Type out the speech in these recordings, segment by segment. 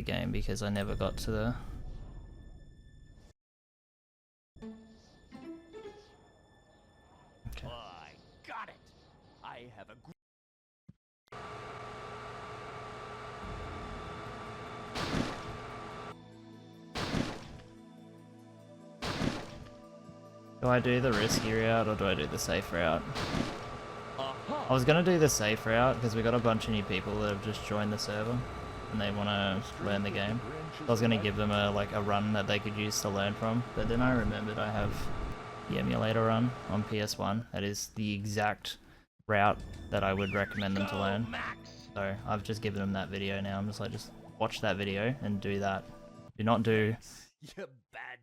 the game because I never got to the... Okay. I got it. I have a Do I do the risky route or do I do the safe route? I was gonna do the safe route because we got a bunch of new people that have just joined the server and they want to learn the game. I was gonna give them a run that they could use to learn from, but then I remembered I have the emulator run on PS1. That is the exact route that I would recommend them to learn. So I've just given them that video now. I'm just like, just watch that video and do that. Do not do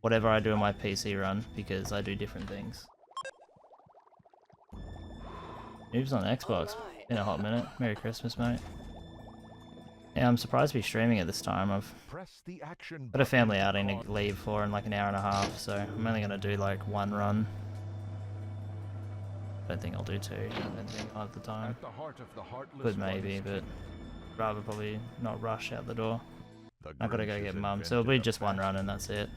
whatever I do in my PC run because I do different things. Noobs on Xbox. Been a hot minute. Merry Christmas, mate. Yeah, I'm surprised to be streaming at this time. I've got a family outing to leave for in like an hour and a half, so I'm only gonna do like one run. I don't think I'll do two. I don't think I'll have the time. Could maybe, but rather probably not rush out the door. I've got to go get mum, so it'll be just one run and that's it.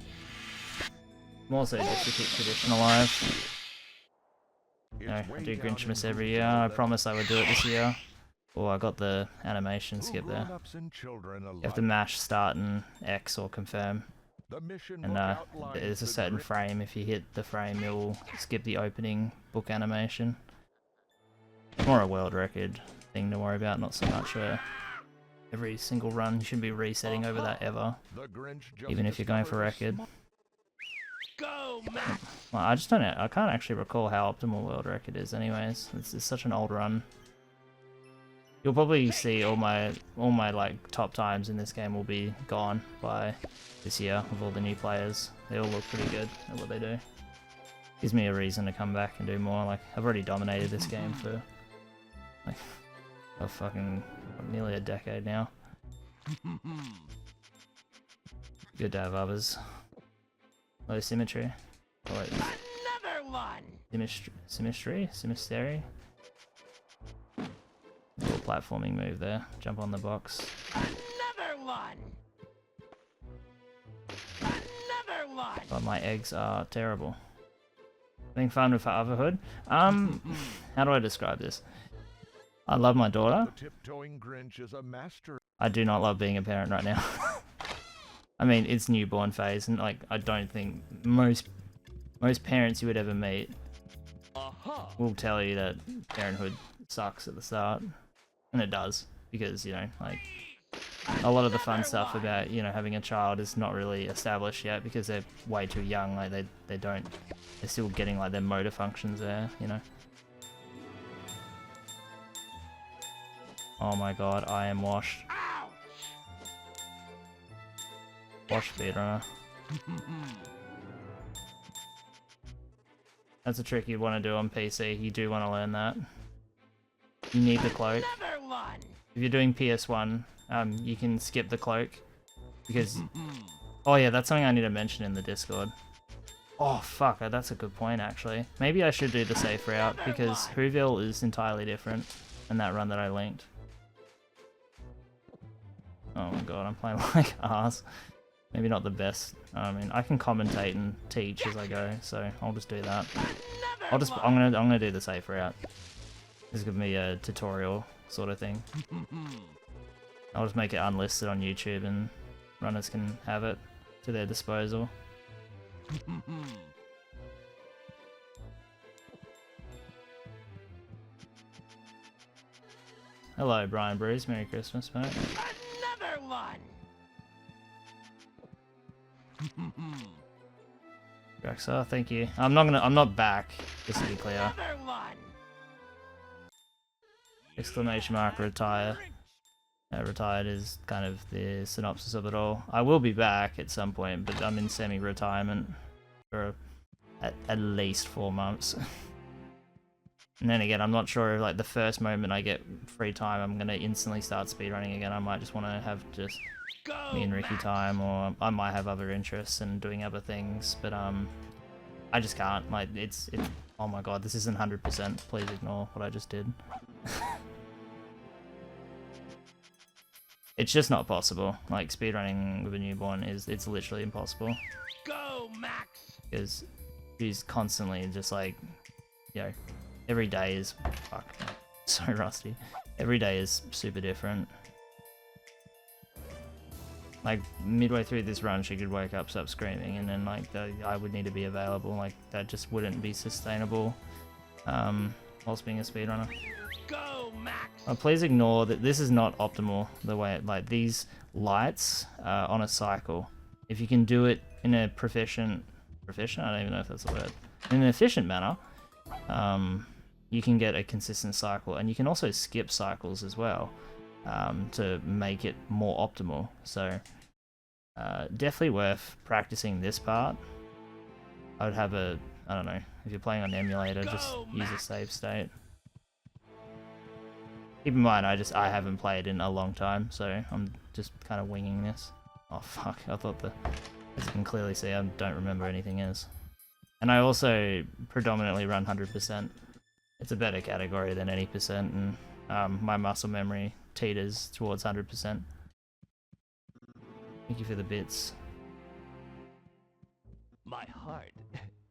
More so just to keep tradition alive. You know, I do Grinchmas every year. I promised I would do it this year. Oh, I got the animation skip there. You have to mash start and X or confirm. And there's a certain frame. If you hit the frame, you'll skip the opening book animation. More a world record thing to worry about, not so much every single run. You shouldn't be resetting over that ever, even if you're going for record. Well, I can't actually recall how optimal world record is anyways. It's such an old run. You'll probably see all my like top times in this game will be gone by this year with all the new players. They all look pretty good at what they do. Gives me a reason to come back and do more. Like, I've already dominated this game for like nearly a decade now. Good to have others. Low symmetry. Oh, wait. another one. Symmetry? Little platforming move there. Jump on the box. Another one. Another one. But my eggs are terrible. Having fun with fatherhood? How do I describe this? I love my daughter. I do not love being a parent right now. I mean, it's newborn phase, and like, I don't think most parents you would ever meet will tell you that parenthood sucks at the start, and it does, because, you know, like, a lot of the fun stuff about, you know, having a child is not really established yet because they're way too young. Like, they're still getting like their motor functions there, you know. Oh my god, I am washed. Wash Speedrunner. That's a trick you'd want to do on PC. You do want to learn that. You need the cloak. If you're doing PS1, you can skip the cloak because... Oh yeah, that's something I need to mention in the Discord. Oh fuck, that's a good point actually. Maybe I should do the safe route because Whoville is entirely different than that run that I linked. Oh my god, I'm playing like arse. Maybe not the best. I mean, I can commentate and teach as I go, so I'll just do that. I'm gonna do the safe route. This is gonna be a tutorial sort of thing. I'll just make it unlisted on YouTube and runners can have it to their disposal. Hello, Brian Bruce. Merry Christmas, mate. Another one. Draxar, thank you. I'm not back, just to be clear. Another one. Exclamation mark retire. Retired is kind of the synopsis of it all. I will be back at some point, but I'm in semi-retirement for at least 4 months. And then again, I'm not sure if like the first moment I get free time, I'm gonna instantly start speedrunning again. I might just want to have just me and Ricky time, or I might have other interests in doing other things, but I just can't. Like, it's oh my god, this isn't 100%. Please ignore what I just did. It's just not possible. Like, speedrunning with a newborn it's literally impossible. Go, Max! Because she's constantly just like, you know, every day is, fuck, so rusty. Every day is super different. Like, midway through this run, she could wake up, stop screaming, and then, like, I would need to be available. Like, that just wouldn't be sustainable, whilst being a speedrunner. Go, Max! Please ignore that this is not optimal, the way, like, these lights on a cycle. If you can do it in a proficient? I don't even know if that's a word. In an efficient manner, you can get a consistent cycle, and you can also skip cycles as well. To make it more optimal. So definitely worth practicing this part. I would have a, I don't know, if you're playing on emulator, just use a save state. Keep in mind, I haven't played in a long time, so I'm just kind of winging this. Oh fuck, I thought as you can clearly see, I don't remember anything else. And I also predominantly run 100%. It's a better category than any percent, and my muscle memory teeters towards 100%. Thank you for the bits. My heart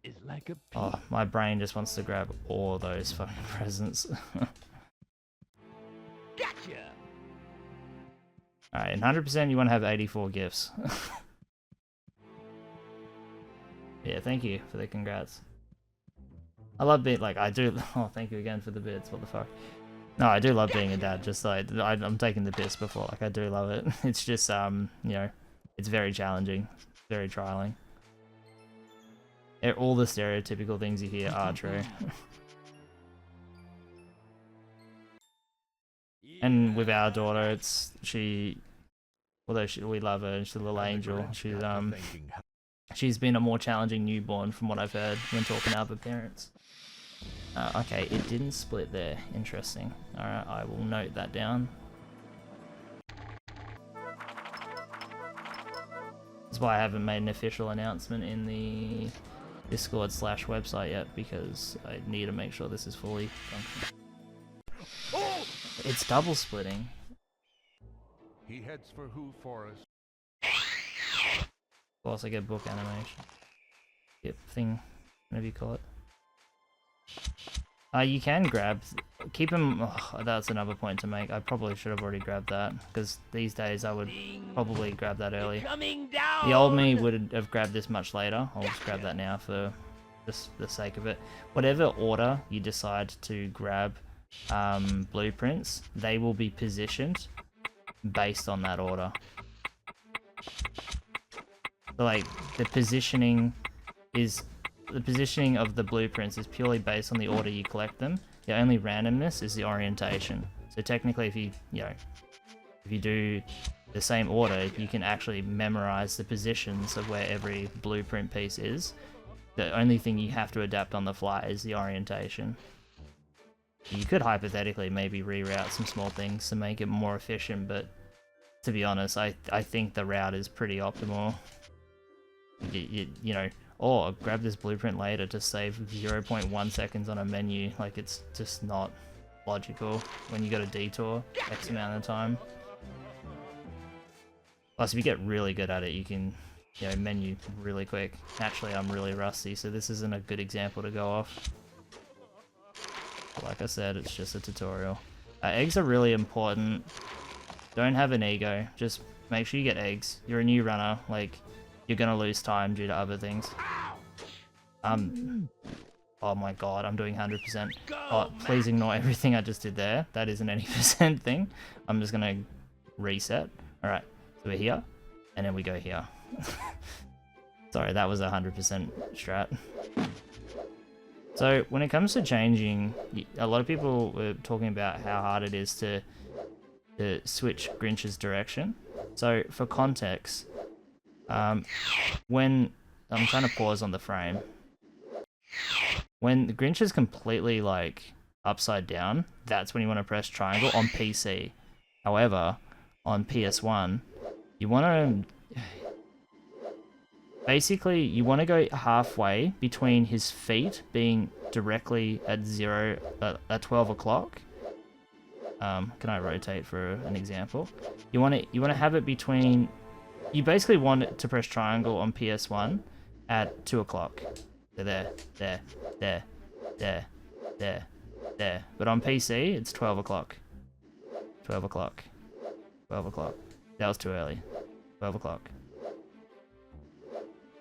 is like a pea. Oh, my brain just wants to grab all those fucking presents. Gotcha! Alright, in 100% you want to have 84 gifts. Yeah, thank you for the congrats. I love being, like, I do, oh, thank you again for the bits, what the fuck. No, I do love being a dad, just like, I'm taking the piss before, like, I do love it. It's just, you know, it's very challenging, very trialing. All the stereotypical things you hear are true. And with our daughter, although we love her, she's a little angel, she's been a more challenging newborn from what I've heard when talking to other parents. Okay, it didn't split there. Interesting. Alright, I will note that down. That's why I haven't made an official announcement in the Discord/website yet, because I need to make sure this is fully functional. It's double splitting. He heads for Who Forest. Of course, I get book animation. Yep, thing, whatever you call it. You can grab, keep them, oh, that's another point to make. I probably should have already grabbed that, because these days I would probably grab that early. The old me would have grabbed this much later. I'll just grab that now for just the sake of it. Whatever order you decide to grab blueprints, they will be positioned based on that order. So, like, the positioning of the blueprints is purely based on the order you collect them. The only randomness is the orientation. So technically, if you do the same order, you can actually memorize the positions of where every blueprint piece is. The only thing you have to adapt on the fly is the orientation. You could hypothetically maybe reroute some small things to make it more efficient, but to be honest, I think the route is pretty optimal. You know, or grab this blueprint later to save 0.1 seconds on a menu. Like, it's just not logical when you got a detour X amount of time. Plus, if you get really good at it, you can, you know, menu really quick. Naturally, I'm really rusty, so this isn't a good example to go off. But like I said, it's just a tutorial. Eggs are really important. Don't have an ego. Just make sure you get eggs. You're a new runner. Like, you're gonna lose time due to other things. Oh my god, I'm doing 100%. Oh, please ignore everything I just did there. That isn't any percent thing. I'm just gonna reset. Alright, so we're here, and then we go here. Sorry, that was 100% strat. So, when it comes to changing, a lot of people were talking about how hard it is to switch Grinch's direction. So, for context, when I'm trying to pause on the frame, when the Grinch is completely like upside down, that's when you want to press triangle on PC. However, on PS1, you want to basically you go halfway between his feet being directly at 12 o'clock, Can I rotate for an example? You want to have it between. You basically want it to press triangle on PS1 at 2 o'clock. So there. But on PC, it's 12 o'clock. 12 o'clock. 12 o'clock. That was too early. 12 o'clock.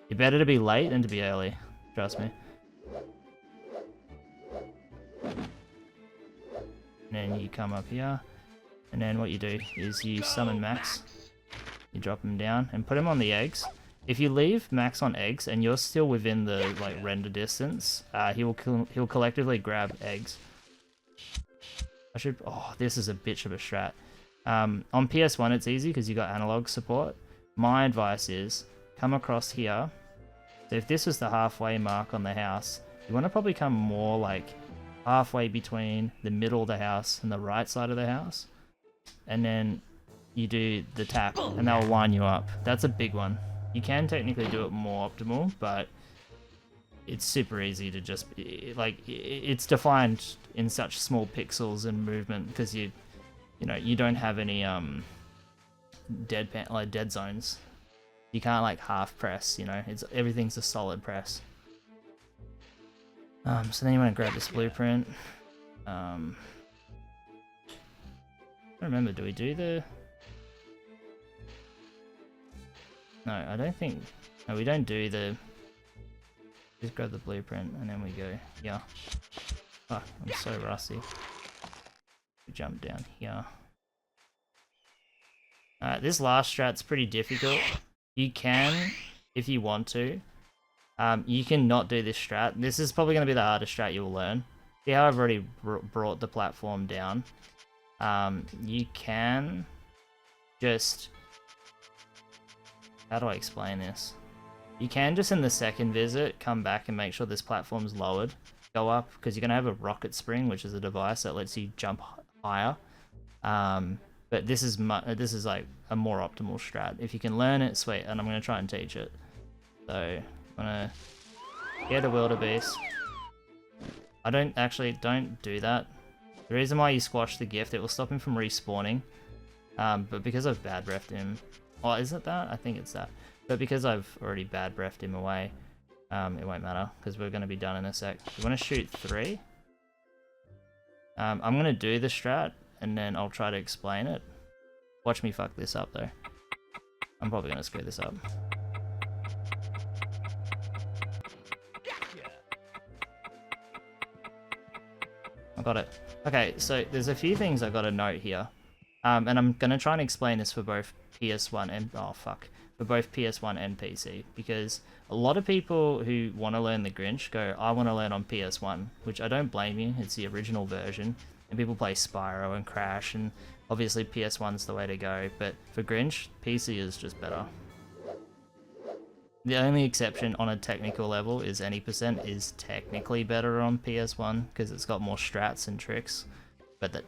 You're better to be late than to be early. Trust me. And then you come up here. And then what you do is you summon Max. You drop him down and put him on the eggs. If you leave Max on eggs and you're still within the like render distance, he'll collectively grab eggs. Oh, this is a bitch of a strat. On PS1 it's easy because you got analog support. My advice is come across here. So if this was the halfway mark on the house, you want to probably come more like halfway between the middle of the house and the right side of the house. And then you do the tap and that'll line you up. That's a big one. You can technically do it more optimal, but it's super easy to just, like, it's defined in such small pixels and movement because you don't have any dead zones. You can't like half press, everything's a solid press. So then you want to grab this blueprint. I don't remember, do we do the... No, I don't think... No, we don't do the... Just grab the blueprint and then we go, yeah. Fuck, I'm so rusty. We jump down here. This last strat's pretty difficult. You can, if you want to, you can not do this strat. This is probably going to be the hardest strat you'll learn. See how I've already brought the platform down? You can just... How do I explain this? You can just in the second visit come back and make sure this platform's lowered. Go up, because you're going to have a rocket spring, which is a device that lets you jump higher. But this is like a more optimal strat. If you can learn it, sweet, and I'm going to try and teach it. So, I'm going to get a wildebeest. Don't do that. The reason why you squash the gift, it will stop him from respawning. But because I've bad breathed him... Oh, is it that? I think it's that. But because I've already bad breathed him away, it won't matter, because we're going to be done in a sec. You want to shoot 3? I'm going to do the strat, and then I'll try to explain it. Watch me fuck this up, though. I'm probably going to screw this up. I got it. Okay, so there's a few things I got to note here. And I'm going to try and explain this for both PS1 and... Oh, fuck. For both PS1 and PC. Because a lot of people who want to learn the Grinch go, I want to learn on PS1. Which I don't blame you. It's the original version. And people play Spyro and Crash. And obviously PS1's the way to go. But for Grinch, PC is just better. The only exception on a technical level is Any% is technically better on PS1. Because it's got more strats and tricks. But that...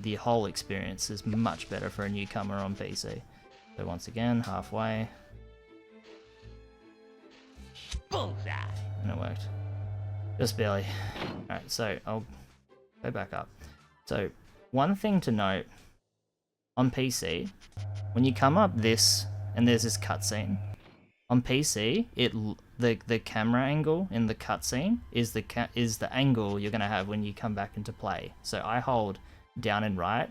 the whole experience is much better for a newcomer on PC. So once again, halfway. Bullseye. And it worked. Just barely. Alright, so I'll go back up. So, one thing to note, on PC, when you come up this, and there's this cutscene, on PC, the camera angle in the cutscene is the angle you're going to have when you come back into play. So I hold down and right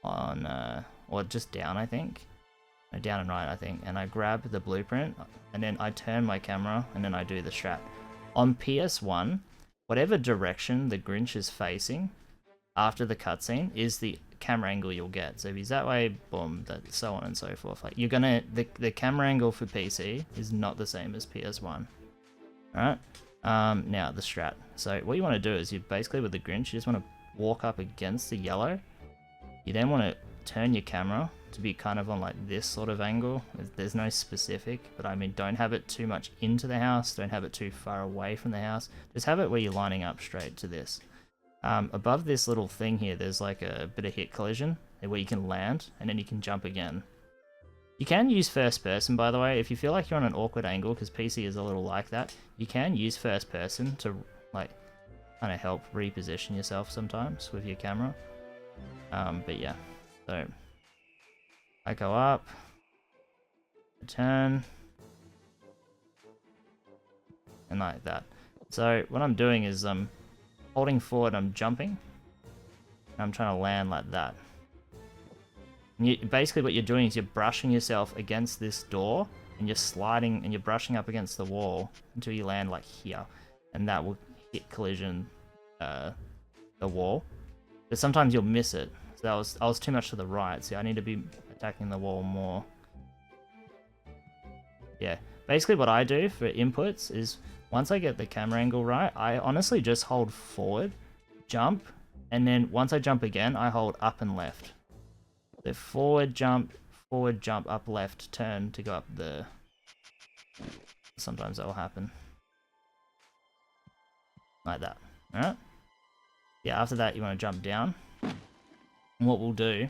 on, or just down, I think. No, down and right, I think. And I grab the blueprint, and then I turn my camera, and then I do the strat. On PS1, whatever direction the Grinch is facing after the cutscene is the camera angle you'll get. So if he's that way, boom, so on and so forth. Like, you're gonna, the camera angle for PC is not the same as PS1. Alright? Now, the strat. So what you want to do is, you basically, with the Grinch, you just want to walk up against the yellow. You then want to turn your camera to be kind of on like this sort of angle. There's no specific, but I mean, don't have it too much into the house, don't have it too far away from the house. Just have it where you're lining up straight to this. Above this little thing here, there's like a bit of hit collision where you can land, and then you can jump again. You can use first person, by the way, if you feel like you're on an awkward angle, because PC is a little like that. You can use first person to like kind of help reposition yourself sometimes with your camera. But yeah, so I go up, turn, and like that. So what I'm doing is I'm holding forward, I'm jumping, and I'm trying to land like that. And basically what you're doing is you're brushing yourself against this door, and you're sliding and you're brushing up against the wall until you land like here, and that will hit collision the wall. But sometimes you'll miss it. So I was too much to the right. See, I need to be attacking the wall more. Yeah, basically what I do for inputs is once I get the camera angle right, I honestly just hold forward, jump, and then once I jump again, I hold up and left. So forward, jump, up, left, turn to go up the... Sometimes that will happen. Like that, alright? Yeah, after that you want to jump down. And what we'll do,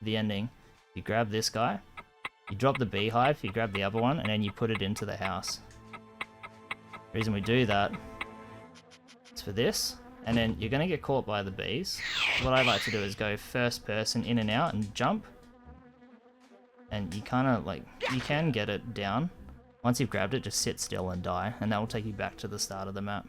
the ending, you grab this guy, you drop the beehive, you grab the other one, and then you put it into the house. The reason we do that is for this, and then you're going to get caught by the bees. What I like to do is go first person in and out and jump. And you kind of like, you can get it down. Once you've grabbed it, just sit still and die, and that will take you back to the start of the map.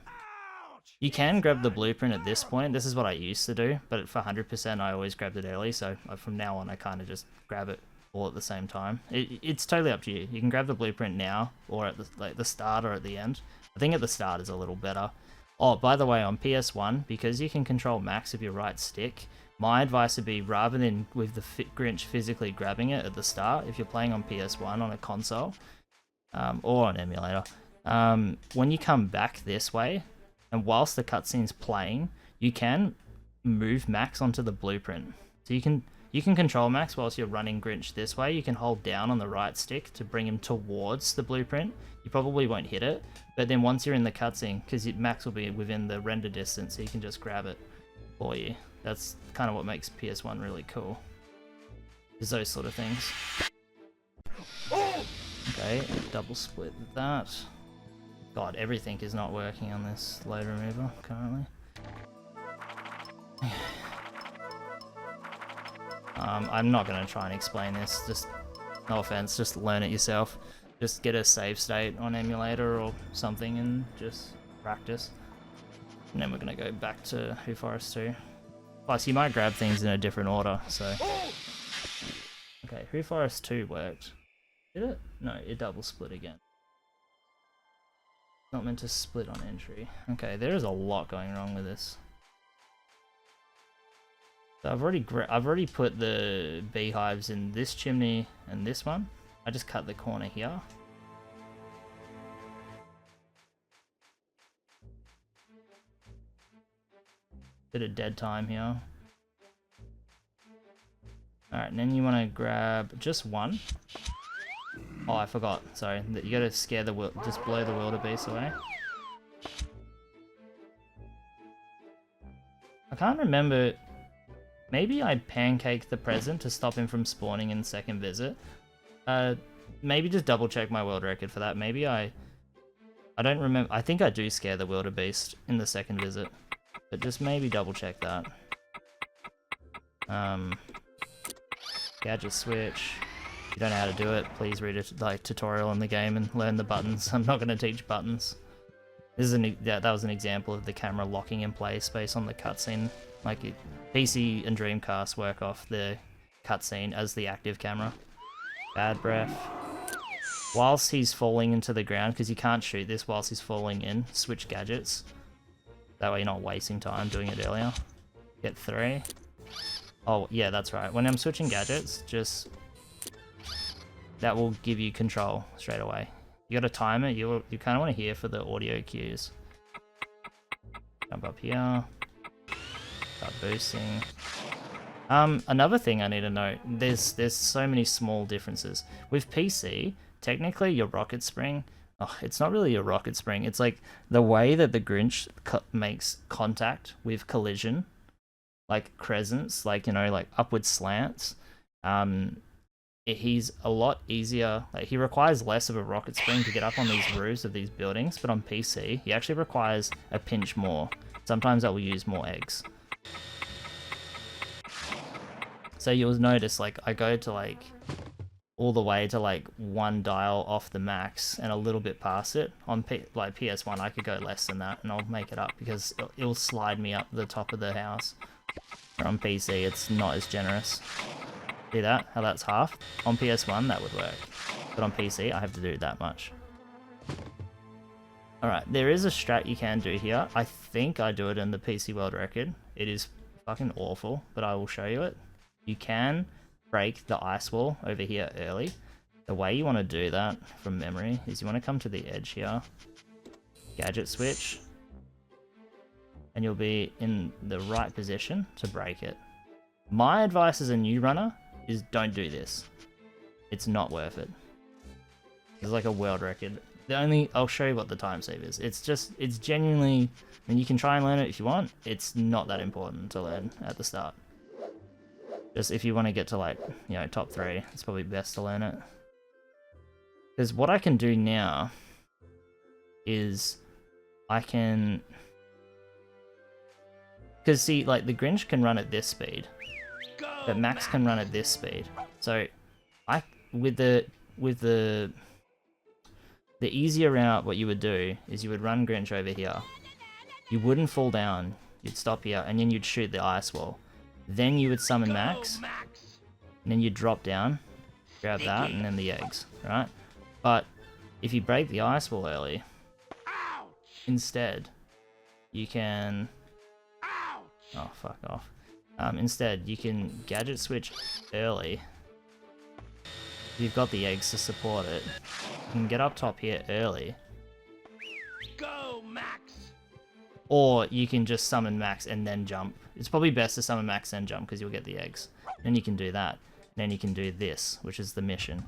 You can grab the blueprint at this point. This is what I used to do, but for 100% I always grabbed it early, so from now on I kind of just grab it all at the same time. It's totally up to you. You can grab the blueprint now, or at the start or at the end. I think at the start is a little better. Oh, by the way, on PS1, because you can control max with your right stick, my advice would be, rather than with the Grinch physically grabbing it at the start, if you're playing on PS1 on a console, or on emulator, when you come back this way, and whilst the cutscene's playing, you can move Max onto the blueprint. So you can control Max whilst you're running Grinch this way. You can hold down on the right stick to bring him towards the blueprint. You probably won't hit it, but then once you're in the cutscene, because Max will be within the render distance, so you can just grab it for you. That's kind of what makes PS1 really cool. Is those sort of things. Okay, double split that. God, everything is not working on this load remover currently. I'm not going to try and explain this, just no offense, just learn it yourself. Just get a save state on emulator or something and just practice. And then we're going to go back to Who Forest 2. Plus, you might grab things in a different order, so... Okay, Who Forest 2 worked. Did it? No, it double split again. Not meant to split on entry. Okay, there is a lot going wrong with this. So I've already put the beehives in this chimney and this one. I just cut the corner here. Bit of dead time here. Alright, and then you want to grab just one. Oh, I forgot. Sorry, you gotta scare the just blow the wildebeest away. I can't remember. Maybe I pancaked the present to stop him from spawning in second visit. Maybe just double check my world record for that. Maybe I don't remember. I think I do scare the wildebeest in the second visit, but just maybe double check that. Gadget switch. If you don't know how to do it, please read a tutorial in the game and learn the buttons. I'm not going to teach buttons. This is that was an example of the camera locking in place based on the cutscene. Like PC and Dreamcast work off the cutscene as the active camera. Bad breath. Whilst he's falling into the ground, because you can't shoot this whilst he's falling in, switch gadgets. That way you're not wasting time doing it earlier. Get 3. Oh yeah, that's right. When I'm switching gadgets, just... that will give you control straight away. You gotta time it, you kinda wanna hear for the audio cues. Jump up here. Start boosting. Another thing I need to note, there's so many small differences. With PC, technically your rocket spring, it's not really a rocket spring, it's like the way that the Grinch makes contact with collision, like crescents, like, you know, like upward slants, he's a lot easier, like he requires less of a rocket spring to get up on these roofs of these buildings, but on PC, he actually requires a pinch more. Sometimes that will use more eggs. So you'll notice like I go to like all the way to like 1 dial off the max and a little bit past it. On like PS1 I could go less than that and I'll make it up because it'll slide me up the top of the house. Or on PC it's not as generous. See that? How that's half? On PS1 that would work. But on PC I have to do that much. Alright, there is a strat you can do here. I think I do it in the PC World Record. It is fucking awful, but I will show you it. You can break the ice wall over here early. The way you want to do that from memory is you want to come to the edge here, gadget switch, and you'll be in the right position to break it. My advice as a new runner is don't do this. It's not worth it. It's like a world record. I'll show you what the time save is. It's genuinely, I mean, you can try and learn it if you want. It's not that important to learn at the start. Just if you want to get to like, you know, top 3, it's probably best to learn it. Because what I can do now is I can, because see, like the Grinch can run at this speed, but Max can run at this speed. So with the easier route, what you would do is you would run Grinch over here. You wouldn't fall down. You'd stop here, and then you'd shoot the ice wall. Then you would summon Max, and then you'd drop down, grab that, and then the eggs, right? But if you break the ice wall early, instead, you can... Oh, fuck off. Instead, you can gadget switch early. You've got the eggs to support it. You can get up top here early. Go, Max! Or you can just summon Max and then jump. It's probably best to summon Max and jump because you'll get the eggs. Then you can do that. And then you can do this, which is the mission.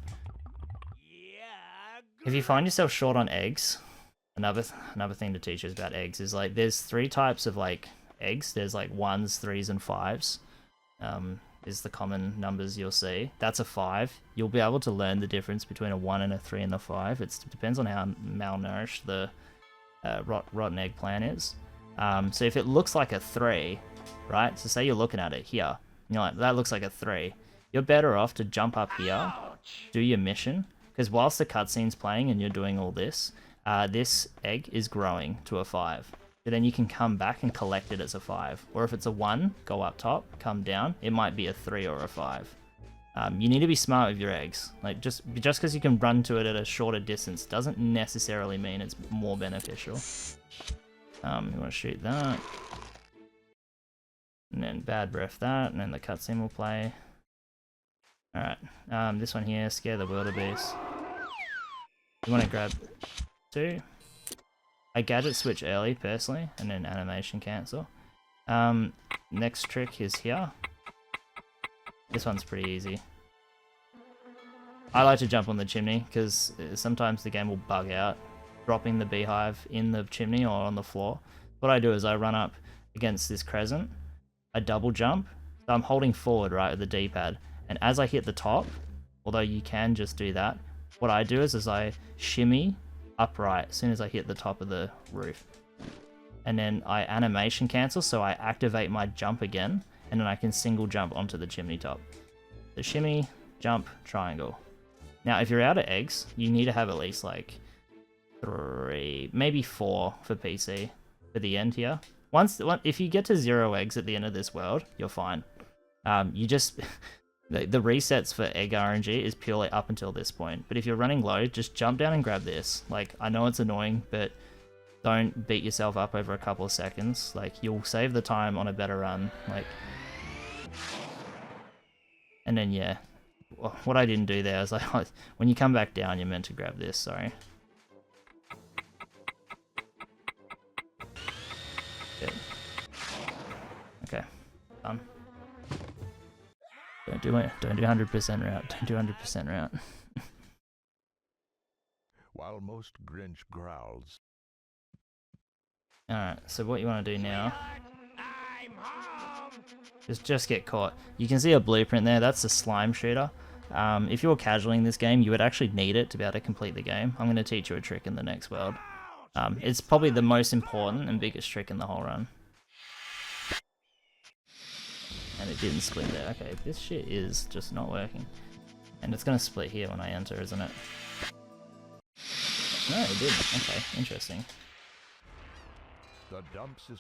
If you find yourself short on eggs, another thing to teach us about eggs is like there's 3 types of like eggs. There's like 1s, 3s, and 5s. Is the common numbers you'll see. That's a 5. You'll be able to learn the difference between a 1 and a 3 and the 5. It depends on how malnourished the rotten egg plant is. So if it looks like a 3, right? So say you're looking at it here, you're like, that looks like a 3. You're better off to jump up here, do your mission, because whilst the cutscene's playing and you're doing all this, this egg is growing to a 5. But then you can come back and collect it as a 5. Or if it's a 1, go up top, come down, it might be a 3 or a 5. You need to be smart with your eggs. Like just because you can run to it at a shorter distance doesn't necessarily mean it's more beneficial. You want to shoot that. And then bad breath that, and then the cutscene will play. Alright, this one here, scare the wildebeest. You want to grab 2. I gadget switch early, personally, and then animation cancel. Next trick is here. This one's pretty easy. I like to jump on the chimney, because sometimes the game will bug out, dropping the beehive in the chimney or on the floor. What I do is I run up against this crescent, I double jump, so I'm holding forward, right, with the D-pad, and as I hit the top, although you can just do that, what I do is I shimmy upright as soon as I hit the top of the roof. And then I animation cancel, so I activate my jump again, and then I can single jump onto the chimney top. The shimmy, jump, triangle. Now if you're out of eggs, you need to have at least like 3, maybe 4 for PC for the end here. If you get to 0 eggs at the end of this world, you're fine. You just... The resets for egg RNG is purely up until this point, but if you're running low, just jump down and grab this. Like, I know it's annoying, but don't beat yourself up over a couple of seconds. Like, you'll save the time on a better run. Like, and then yeah, what I didn't do there is like, when you come back down, you're meant to grab this. Sorry. Good. Okay, done. Don't do 100% route. Don't do 100% route. While most Grinch growls. Alright, so what you want to do now... Just get caught. You can see a blueprint there, that's the slime shooter. If you're casualing this game, you would actually need it to be able to complete the game. I'm going to teach you a trick in the next world. It's probably the most important and biggest trick in the whole run. And it didn't split there. Okay, this shit is just not working. And it's gonna split here when I enter, isn't it? No, it didn't. Okay, interesting. The dumps is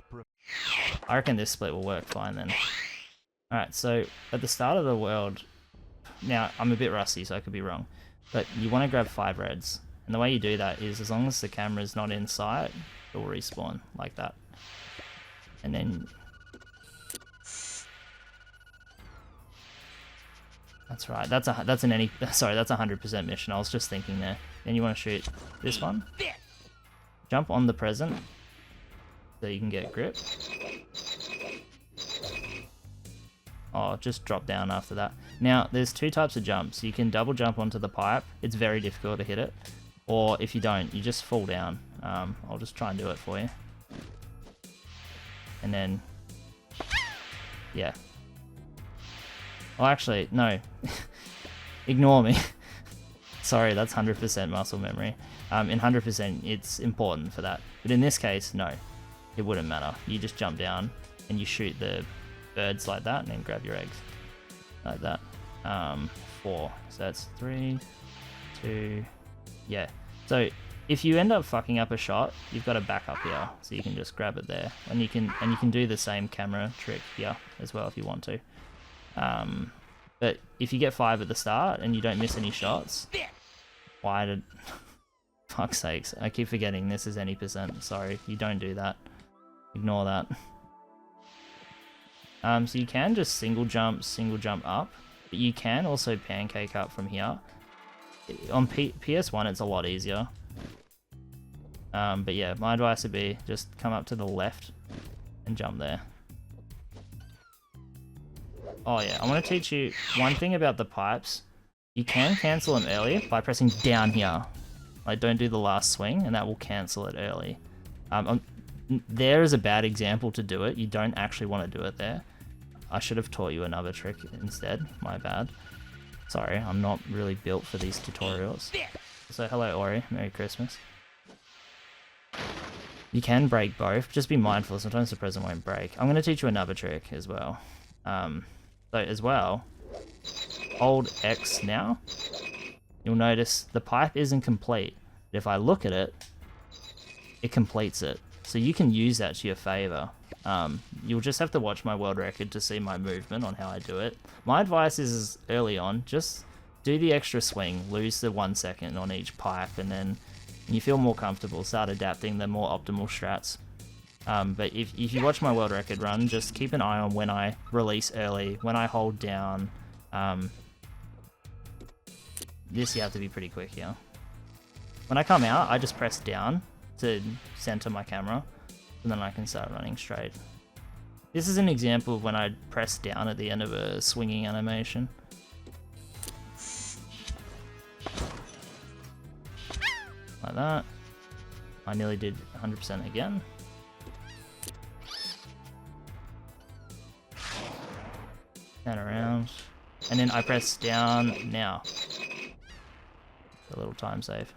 I reckon this split will work fine then. Alright, so at the start of the world, now I'm a bit rusty so I could be wrong, but you want to grab 5 reds. And the way you do that is as long as the camera's not in sight, it will respawn like that. And then... That's right, that's a 100% mission, I was just thinking there. Then you want to shoot this one. Jump on the present, so you can get grip. Oh, just drop down after that. Now, there's 2 types of jumps. You can double jump onto the pipe, it's very difficult to hit it. Or if you don't, you just fall down. I'll just try and do it for you. And then, yeah. Well, actually, no. Ignore me. Sorry, that's 100% muscle memory. In 100%, it's important for that. But in this case, no. It wouldn't matter. You just jump down and you shoot the birds like that and then grab your eggs. Like that. 4. So that's 3, 2... Yeah. So if you end up fucking up a shot, you've got to back up here. So you can just grab it there. And you can do the same camera trick here as well if you want to. But if you get 5 at the start and you don't miss any shots, why did... Fuck's sakes, I keep forgetting this is any percent. Sorry, you don't do that. Ignore that. So you can just single jump up, but you can also pancake up from here. On PS1 it's a lot easier. But yeah, my advice would be just come up to the left and jump there. Oh yeah, I want to teach you one thing about the pipes. You can cancel them early by pressing down here. Like, don't do the last swing, and that will cancel it early. There is a bad example to do it. You don't actually want to do it there. I should have taught you another trick instead. My bad. Sorry, I'm not really built for these tutorials. So hello Ori, Merry Christmas. You can break both. Just be mindful, sometimes the present won't break. I'm going to teach you another trick as well. So as well, hold X now. You'll notice the pipe isn't complete. But if I look at it, it completes it. So you can use that to your favor. You'll just have to watch my world record to see my movement on how I do it. My advice is early on, just do the extra swing, lose the 1 second on each pipe, and then when you feel more comfortable, start adapting the more optimal strats. But if you watch my world record run, just keep an eye on when I release early, when I hold down. This you have to be pretty quick here. When I come out, I just press down to center my camera, and then I can start running straight. This is an example of when I press down at the end of a swinging animation. Like that. I nearly did 100% again. Turn around. And then I press down now. A little time save.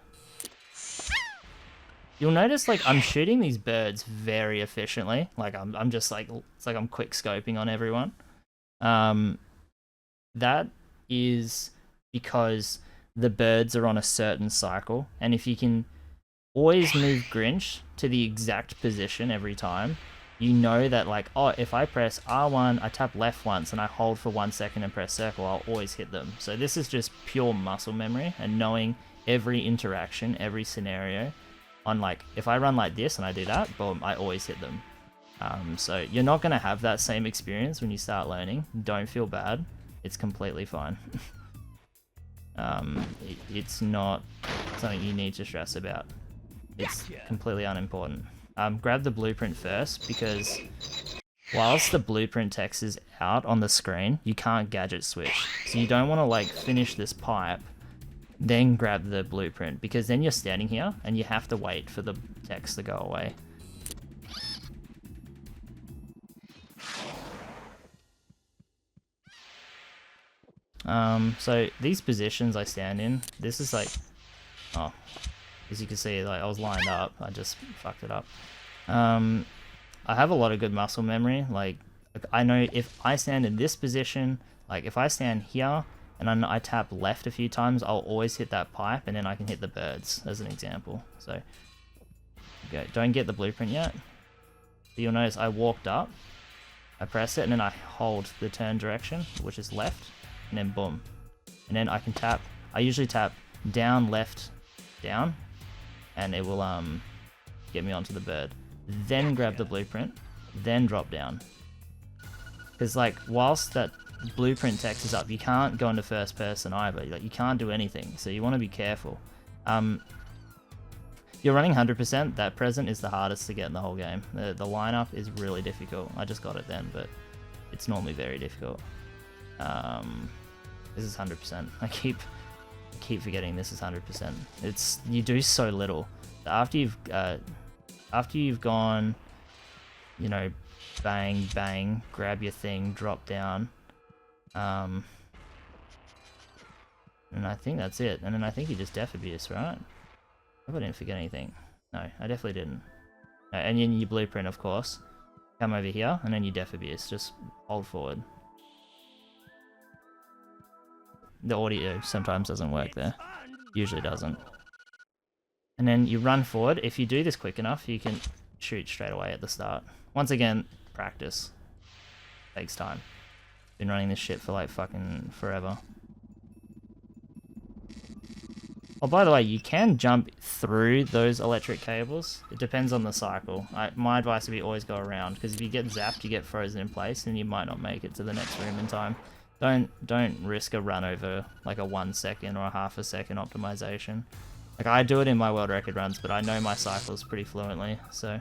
You'll notice, like, I'm shooting these birds very efficiently. Like, I'm just like, it's like I'm quick scoping on everyone. That is because the birds are on a certain cycle, and if you can always move Grinch to the exact position every time, you know that, like, oh, if I press R1, I tap left once, and I hold for 1 second and press circle, I'll always hit them. So this is just pure muscle memory and knowing every interaction, every scenario. On, like, if I run like this and I do that, boom, I always hit them. So you're not going to have that same experience when you start learning. Don't feel bad. It's completely fine. It's not something you need to stress about. It's completely unimportant. Grab the blueprint first, because whilst the blueprint text is out on the screen, you can't gadget switch. So you don't want to, like, finish this pipe, then grab the blueprint, because then you're standing here and you have to wait for the text to go away. So these positions I stand in, this is like, oh, as you can see, like, I was lined up, I just fucked it up. I have a lot of good muscle memory. Like, Like, I know if I stand in this position, like if I stand here and I tap left a few times, I'll always hit that pipe, and then I can hit the birds as an example. So, okay, don't get the blueprint yet. So you'll notice I walked up, I press it, and then I hold the turn direction, which is left, and then boom. And then I can tap, I usually tap down, left, down, and it will get me onto the bird. Then grab the blueprint, then drop down. Because like, whilst that blueprint text is up, you can't go into first person either. Like, you can't do anything, so you want to be careful. You're running 100%, that present is the hardest to get in the whole game. The lineup is really difficult. I just got it then, but it's normally very difficult. This is 100%. I keep forgetting this is 100%. It's, you do so little. After you've gone, you know, bang, bang, grab your thing, drop down. And I think that's it. And then I think you just death abuse, right? I hope I didn't forget anything. No, I definitely didn't. No, and then you blueprint, of course. Come over here, and then you death abuse. Just hold forward. The audio sometimes doesn't work there. Usually doesn't. And then you run forward. If you do this quick enough, you can shoot straight away at the start. Once again, practice. Takes time. Been running this shit for like fucking forever. Oh, by the way, you can jump through those electric cables. It depends on the cycle. My advice would be always go around, because if you get zapped, you get frozen in place, and you might not make it to the next room in time. Don't risk a run over like a 1 second or a half a second optimization. Like, I do it in my world record runs, but I know my cycles pretty fluently, so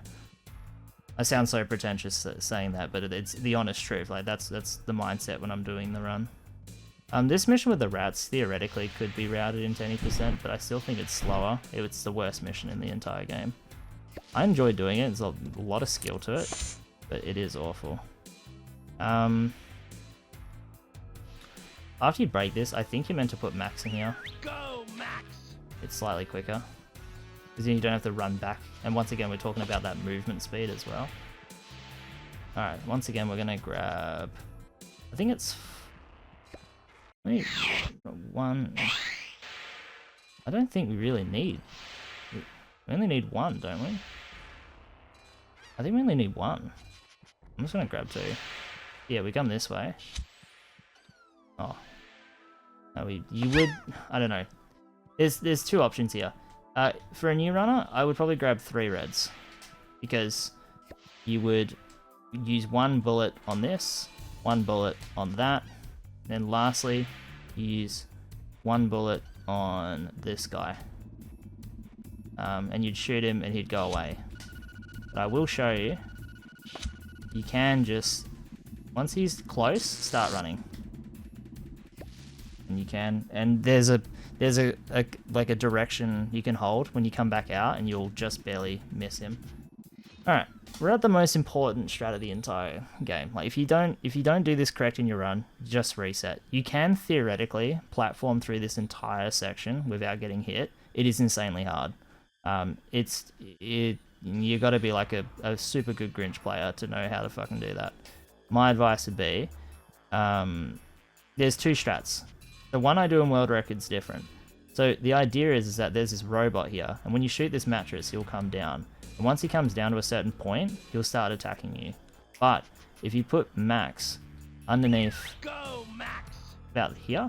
I sound so pretentious saying that, but it's the honest truth. Like, that's the mindset when I'm doing the run. This mission with the rats theoretically could be routed into any %, but I still think it's slower. It's the worst mission in the entire game. I enjoy doing it. There's a lot of skill to it, but it is awful. After you break this, I think you're meant to put max in here. Go, Max! It's slightly quicker, because then you don't have to run back. And once again, we're talking about that movement speed as well. Alright, once again, we're going to grab... I think it's... Wait, one... I don't think we really need... We only need one, don't we? I think we only need one. I'm just going to grab two. Yeah, we come this way. Oh. No, you would... I don't know. There's two options here. For a new runner, I would probably grab 3 reds. Because you would use 1 bullet on this, 1 bullet on that, then lastly, you use 1 bullet on this guy. And you'd shoot him and he'd go away. But I will show you, you can just, once he's close, start running. And you can, and there's a like a direction you can hold when you come back out, and you'll just barely miss him. Alright, we're at the most important strat of the entire game. Like, if you don't do this correct in your run, just reset. You can theoretically platform through this entire section without getting hit. It is insanely hard. You got to be like a super good Grinch player to know how to fucking do that. My advice would be, there's 2 strats. The one I do in world record's different. So the idea is that there's this robot here, and when you shoot this mattress, he'll come down. And once he comes down to a certain point, he'll start attacking you. But if you put max underneath, Go, Max! about here,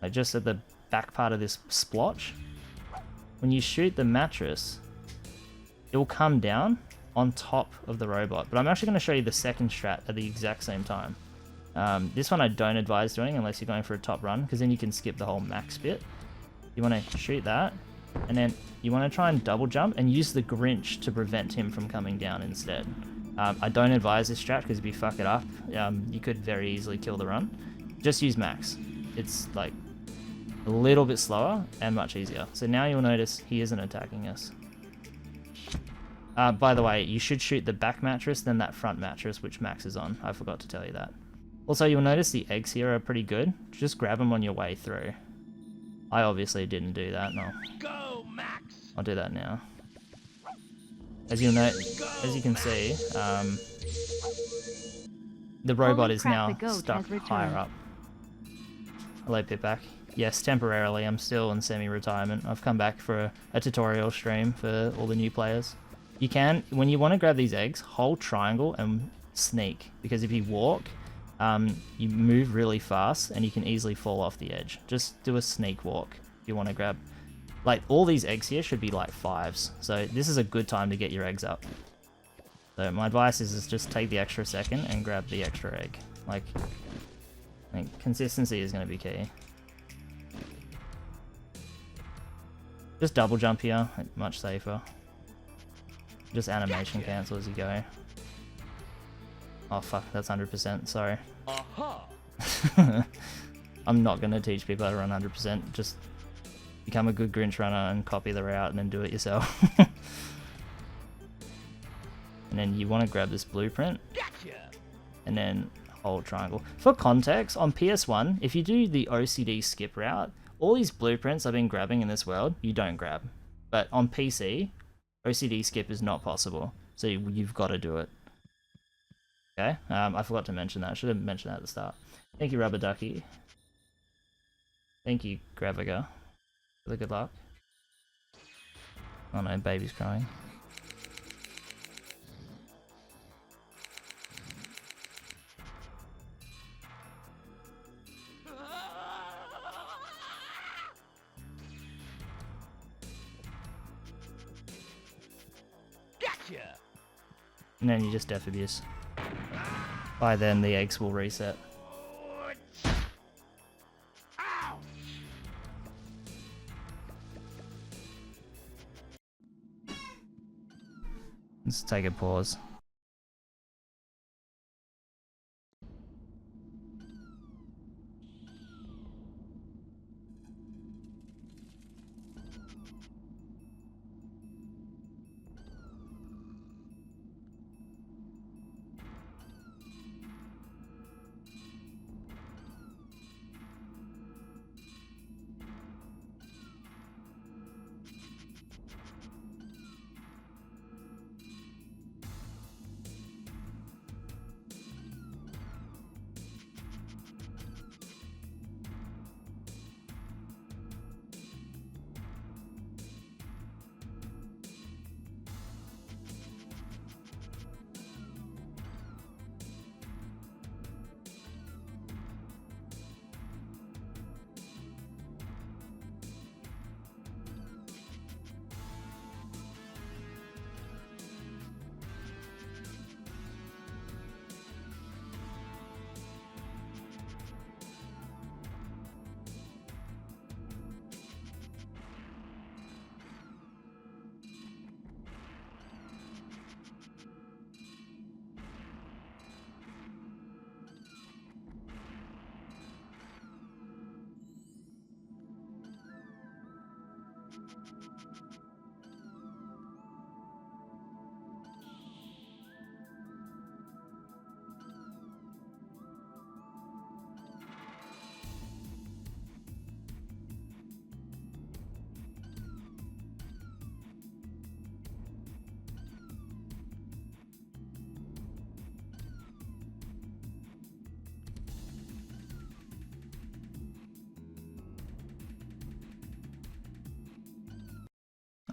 like just at the back part of this splotch, when you shoot the mattress, it will come down on top of the robot. But I'm actually going to show you the second strat at the exact same time. This one I don't advise doing unless you're going for a top run, because then you can skip the whole max bit. You want to shoot that, and then you want to try and double jump and use the Grinch to prevent him from coming down instead. I don't advise this strat, because if you fuck it up, you could very easily kill the run. Just use max. It's like a little bit slower and much easier. So now you'll notice he isn't attacking us. By the way, you should shoot the back mattress, then that front mattress, which max is on. I forgot to tell you that. Also, you'll notice the eggs here are pretty good. Just grab them on your way through. I obviously didn't do that, no. Go, Max! I'll do that now. As you'll note, as you can see, the robot is now stuck higher up. Hello, Pitback. Yes, temporarily, I'm still in semi-retirement. I've come back for a tutorial stream for all the new players. You can, when you want to grab these eggs, hold triangle and sneak, because if you walk, you move really fast and you can easily fall off the edge. Just do a sneak walk if you want to grab. Like, all these eggs here should be like 5s, so this is a good time to get your eggs up. So my advice is just take the extra second and grab the extra egg. Like, I think consistency is going to be key. Just double jump here, much safer. Just animation cancel as you go. Oh fuck, that's 100%, sorry. I'm not going to teach people how to run 100%, just become a good Grinch runner and copy the route and then do it yourself. And then you want to grab this blueprint, and then hold triangle. For context, on PS1, if you do the OCD skip route, all these blueprints I've been grabbing in this world, you don't grab. But on PC, OCD skip is not possible, so you've got to do it. Okay, I forgot to mention that. I should have mentioned that at the start. Thank you, Rubber Ducky. Thank you, Gravaga, for the good luck. Oh no, baby's crying. And then you just death abuse. By then the eggs will reset. Let's take a pause.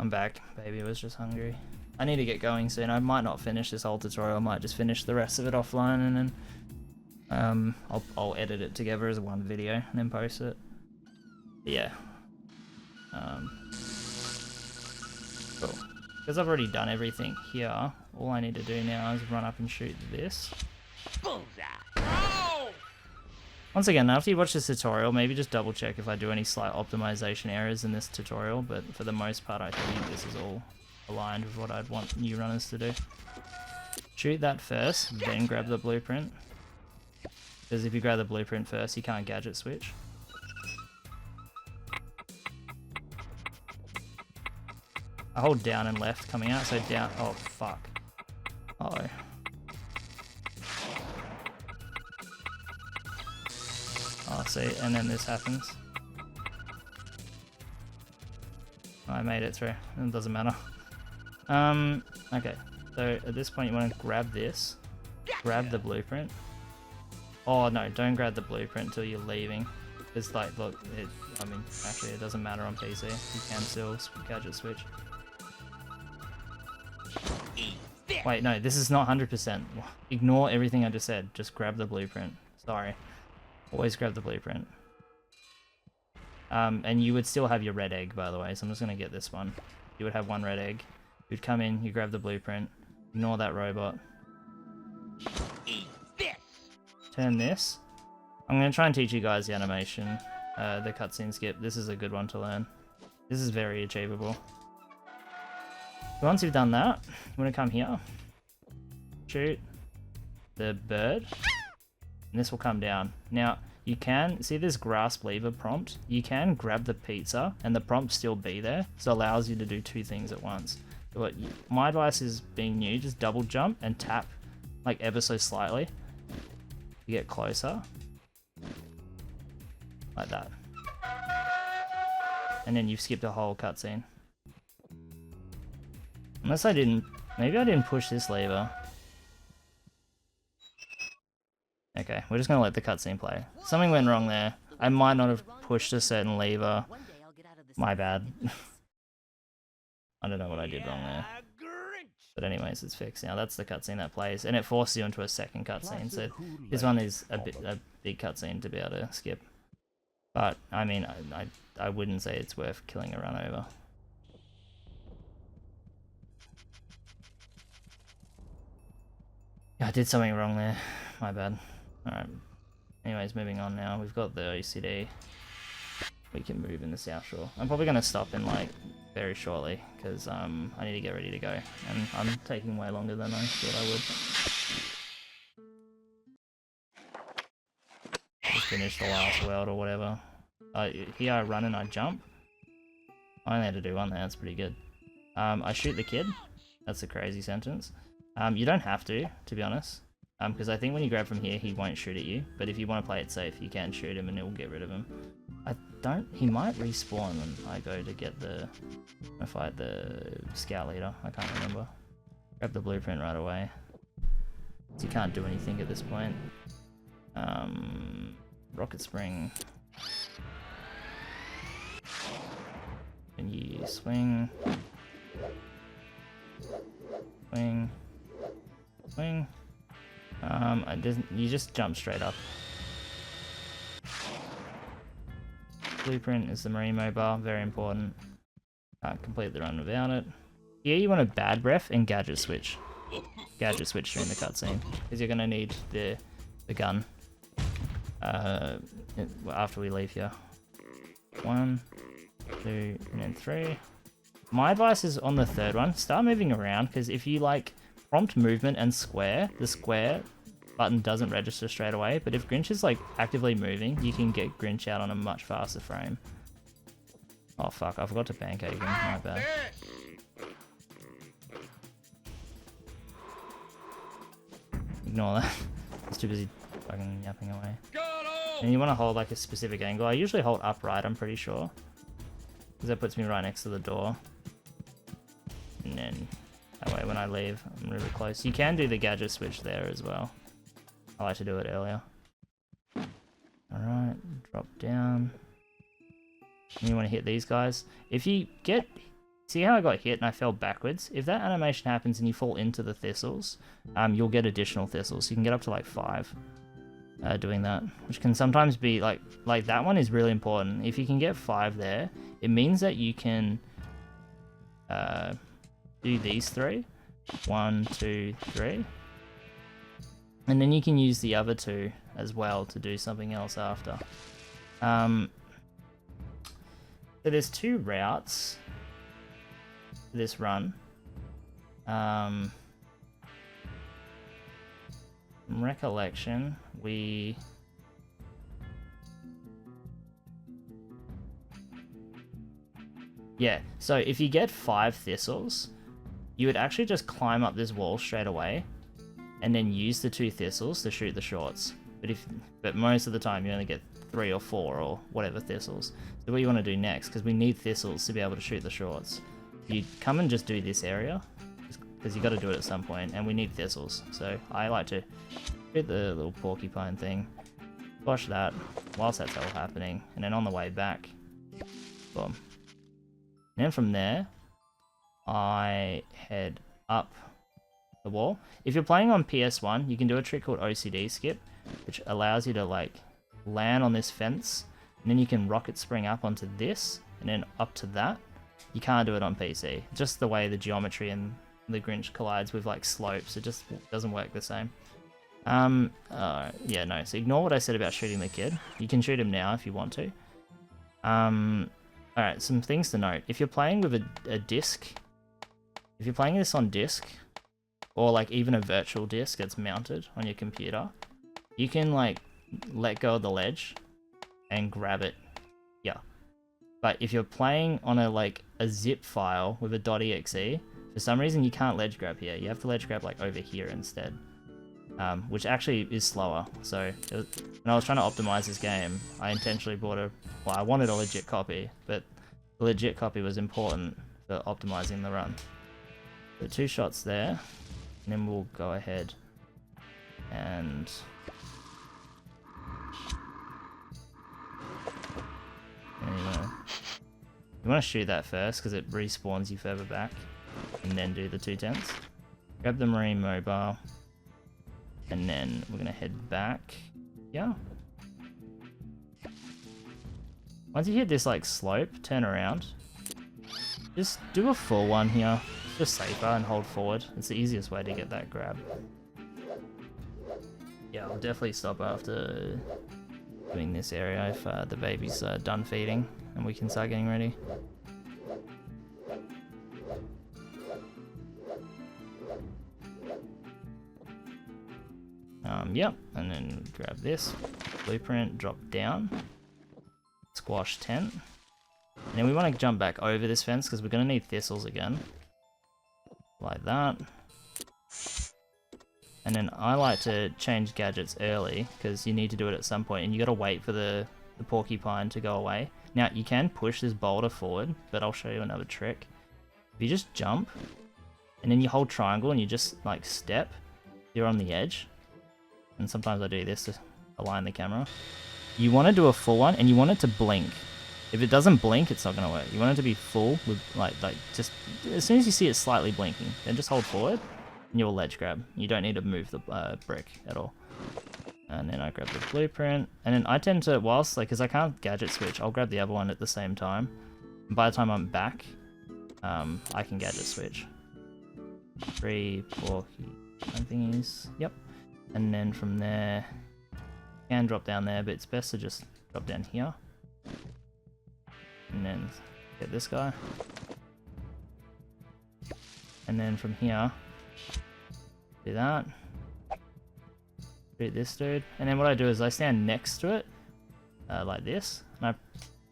I'm back. Baby was just hungry. I need to get going soon. I might not finish this whole tutorial. I might just finish the rest of it offline, and then I'll edit it together as one video and then post it. But yeah. Cool. Because I've already done everything here, all I need to do now is run up and shoot this. Once again, after you watch this tutorial, maybe just double check if I do any slight optimization errors in this tutorial, but for the most part I think this is all aligned with what I'd want new runners to do. Shoot that first, then grab the blueprint. Because if you grab the blueprint first, you can't gadget switch. I hold down and left coming out, so down, oh fuck. Uh-oh. Oh, see, and then this happens. I made it through, it doesn't matter. Okay. So at this point you want to grab this. Grab the blueprint. Oh no, don't grab the blueprint until you're leaving. It's like, look, I mean, actually it doesn't matter on PC. You can still gadget switch. Wait, no, this is not 100%. Ignore everything I just said. Just grab the blueprint. Sorry. Always grab the blueprint. And you would still have your red egg, by the way, so I'm just going to get this one. You would have one red egg. You'd come in, you grab the blueprint. Ignore that robot. Turn this. I'm going to try and teach you guys the animation, the cutscene skip. This is a good one to learn. This is very achievable. Once you've done that, you want to come here, shoot the bird, and this will come down. Now, you can, see this grasp lever prompt? You can grab the pizza and the prompt still be there, so it allows you to do two things at once. But my advice is, being new, just double jump and tap like ever so slightly. You get closer. Like that. And then you've skipped a whole cutscene. Unless I didn't, maybe I didn't push this lever. Okay, we're just gonna let the cutscene play. Something went wrong there. I might not have pushed a certain lever. My bad. I don't know what I did wrong there. But anyways, it's fixed now. That's the cutscene that plays, and it forces you into a second cutscene. So this one is a big cutscene to be able to skip. But I mean, I wouldn't say it's worth killing a run over. Yeah, I did something wrong there. My bad. Alright. Anyways, moving on now. We've got the OCD. We can move in the South Shore. I'm probably going to stop in, like, very shortly, because I need to get ready to go. And I'm taking way longer than I thought I would. Just finish the last world or whatever. Here I run and I jump. I only had to do one there, that's pretty good. I shoot the kid. That's a crazy sentence. You don't have to be honest. Because I think when you grab from here, he won't shoot at you. But if you want to play it safe, you can shoot him and it will get rid of him. He might respawn when I go to get fight the scout leader. I can't remember. Grab the blueprint right away. So you can't do anything at this point. Rocket spring. And you swing. Swing. Swing. You just jump straight up. Blueprint is the marine mobile, very important. Can't complete the run without it. Here you want a bad breath and gadget switch. Gadget switch during the cutscene, because you're gonna need the gun after we leave here. 1, 2, and then 3. My advice is on the third one, start moving around, because if you like prompt movement and square, the square button doesn't register straight away, but if Grinch is like actively moving, you can get Grinch out on a much faster frame. Oh fuck, I forgot to pancake him, my bad. Ignore that. He's too busy fucking yapping away. And you want to hold like a specific angle. I usually hold upright, I'm pretty sure. Because that puts me right next to the door. And then that way when I leave, I'm really close. You can do the gadget switch there as well. I like to do it earlier. Alright, drop down. And you want to hit these guys. If you get... See how I got hit and I fell backwards? If that animation happens and you fall into the thistles, you'll get additional thistles. You can get up to like 5 doing that. Which can sometimes be like that one is really important. If you can get 5 there, it means that you can do these 3. 1, 2, 3. And then you can use the other 2 as well to do something else after. So there's 2 routes for this run. From recollection, yeah, so if you get 5 thistles, you would actually just climb up this wall straight away and then use the 2 thistles to shoot the shorts. But most of the time you only get 3 or 4 or whatever thistles. So what you want to do next, because we need thistles to be able to shoot the shorts, you come and just do this area, because you got to do it at some point, and we need thistles. So I like to hit the little porcupine thing, squash that whilst that's all happening, and then on the way back, boom. And then from there, I head up the wall. If you're playing on PS1, you can do a trick called OCD skip, which allows you to like land on this fence, and then you can rocket spring up onto this, and then up to that. You can't do it on PC. Just the way the geometry in the Grinch collides with like slopes, it just doesn't work the same. Yeah, no, so ignore what I said about shooting the kid. You can shoot him now if you want to. Alright, some things to note. If you're playing with a disc, if you're playing this on disc, or like even a virtual disc that's mounted on your computer, you can like let go of the ledge and grab it here. But if you're playing on a zip file with a .exe, for some reason you can't ledge grab here. You have to ledge grab like over here instead, which actually is slower. So when I was trying to optimize this game, I intentionally bought I wanted a legit copy, but the legit copy was important for optimizing the run. So 2 shots there, and then we'll go ahead and you want to shoot that first because it respawns you further back, and then do the 2 tents. Grab the marine mobile, and then we're gonna head back. Yeah. Once you hit this like slope, turn around. Just do a full one here. It's just safer, and hold forward. It's the easiest way to get that grab. Yeah, I'll definitely stop after doing this area if the baby's done feeding and we can start getting ready. Yep, and then grab this blueprint, drop down, squash tent, and then we want to jump back over this fence because we're going to need thistles again, like that. And then I like to change gadgets early because you need to do it at some point, and you got to wait for the porcupine to go away. Now you can push this boulder forward, but I'll show you another trick. If you just jump and then you hold triangle and you just like step, you're on the edge. And sometimes I do this to align the camera. You want to do a full one, and you want it to blink. If it doesn't blink, it's not going to work. You want it to be full with like just as soon as you see it slightly blinking, then just hold forward and you'll ledge grab. You don't need to move the brick at all. And then I grab the blueprint, and then I tend to, whilst like, because I can't gadget switch, I'll grab the other one at the same time. And by the time I'm back, I can gadget switch. 3 porcupine thingies. Yep. And then from there, you can drop down there, but it's best to just drop down here. And then get this guy. And then from here, do that. Shoot this dude. And then what I do is I stand next to it, like this. And I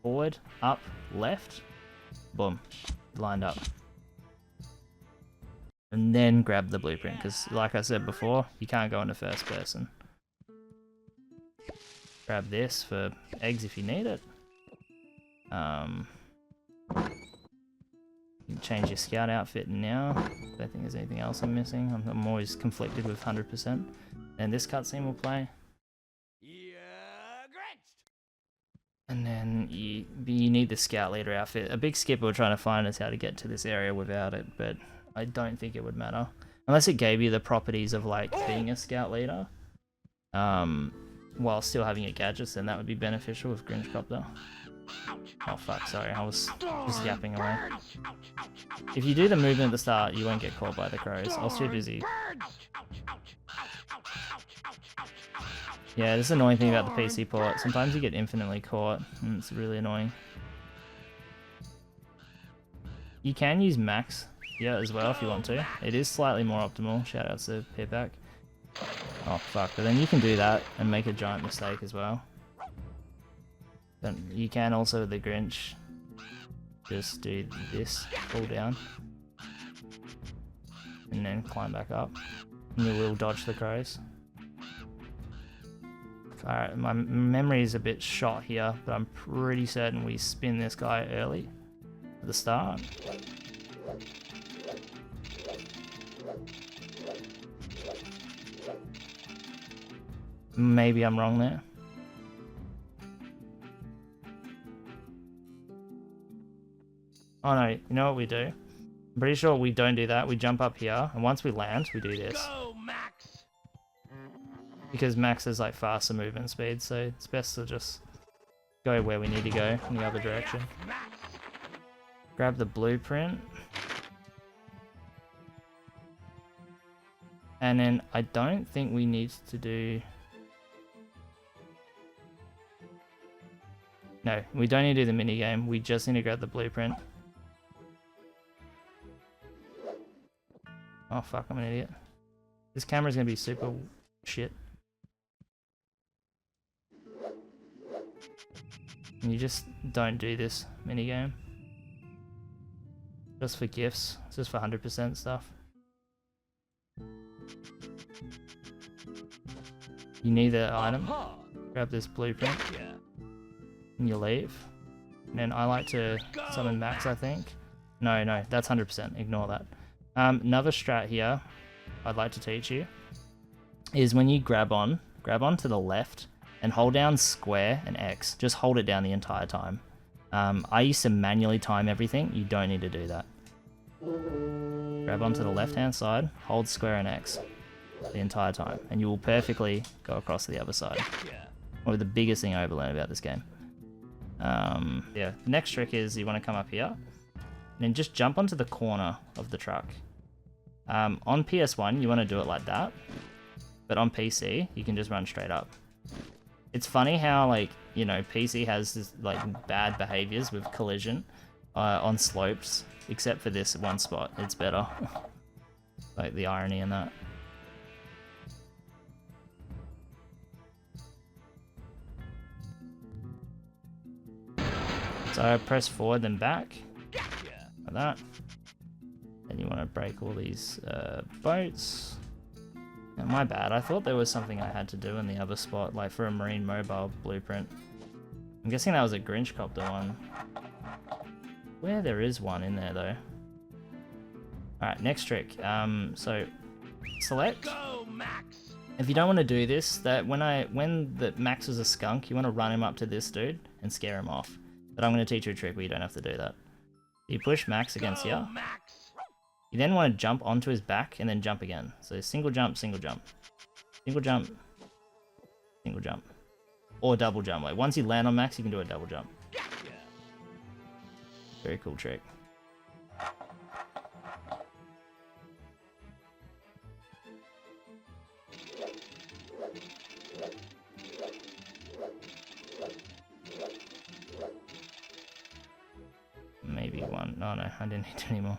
forward, up, left, boom, lined up. And then grab the blueprint, because like I said before, you can't go into first person. Grab this for eggs if you need it. You can change your scout outfit now. I don't think there's anything else I'm missing. I'm always conflicted with 100%. And this cutscene will play. And then you need the scout leader outfit. A big skip we're trying to find is how to get to this area without it, but I don't think it would matter. Unless it gave you the properties of like being a scout leader, while still having your gadgets, then that would be beneficial with Grinch Copter. Oh fuck, sorry, I was just yapping away. If you do the movement at the start, you won't get caught by the crows. I was too busy. Yeah, this is the annoying thing about the PC port. Sometimes you get infinitely caught, and it's really annoying. You can use max here as well if you want to. It is slightly more optimal. Shoutouts to Pitback. Oh fuck, but then you can do that and make a giant mistake as well. Then you can also with the Grinch just do this, pull down, and then climb back up, and you will dodge the crows. Alright, my memory is a bit shot here, but I'm pretty certain we spin this guy early at the start. Maybe I'm wrong there. Oh no, you know what we do? I'm pretty sure we don't do that. We jump up here, and once we land, we do this. Go, Max! Because Max has like faster movement speed, so it's best to just go where we need to go in the other direction. Grab the blueprint. And then I don't think we need to do... No, we don't need to do the minigame. We just need to grab the blueprint. Oh fuck, I'm an idiot. This camera's gonna be super shit. And you just don't do this minigame. Just for gifts. It's just for 100% stuff. You need the item. Grab this blueprint. And you leave. And then I like to summon Max, I think. No, that's 100%. Ignore that. Another strat here I'd like to teach you is when you grab on to the left and hold down square and X. Just hold it down the entire time. I used to manually time everything. You don't need to do that. Grab onto the left hand side, hold square and X the entire time, and you will perfectly go across to the other side. Probably the biggest thing I ever learned about this game. Yeah, the next trick is you want to come up here and then just jump onto the corner of the truck. On PS1 you want to do it like that, but on PC you can just run straight up. It's funny how, like, you know, PC has this, like, bad behaviors with collision on slopes, except for this one spot. It's better. Like the irony in that. So I press forward then back, like that. Then you want to break all these boats. And my bad, I thought there was something I had to do in the other spot, like for a marine mobile blueprint. I'm guessing that was a Grinch copter one. Where there is one in there though. Alright, next trick. So select. Go, Max! If you don't want to do this, that when the Max was a skunk, you want to run him up to this dude and scare him off. But I'm going to teach you a trick where you don't have to do that. You push Max against here. Max! You then want to jump onto his back and then jump again. So single jump, single jump. Single jump, single jump. Or double jump. Like once you land on Max, you can do a double jump. Very cool trick. Maybe one. Oh no, I didn't need to anymore.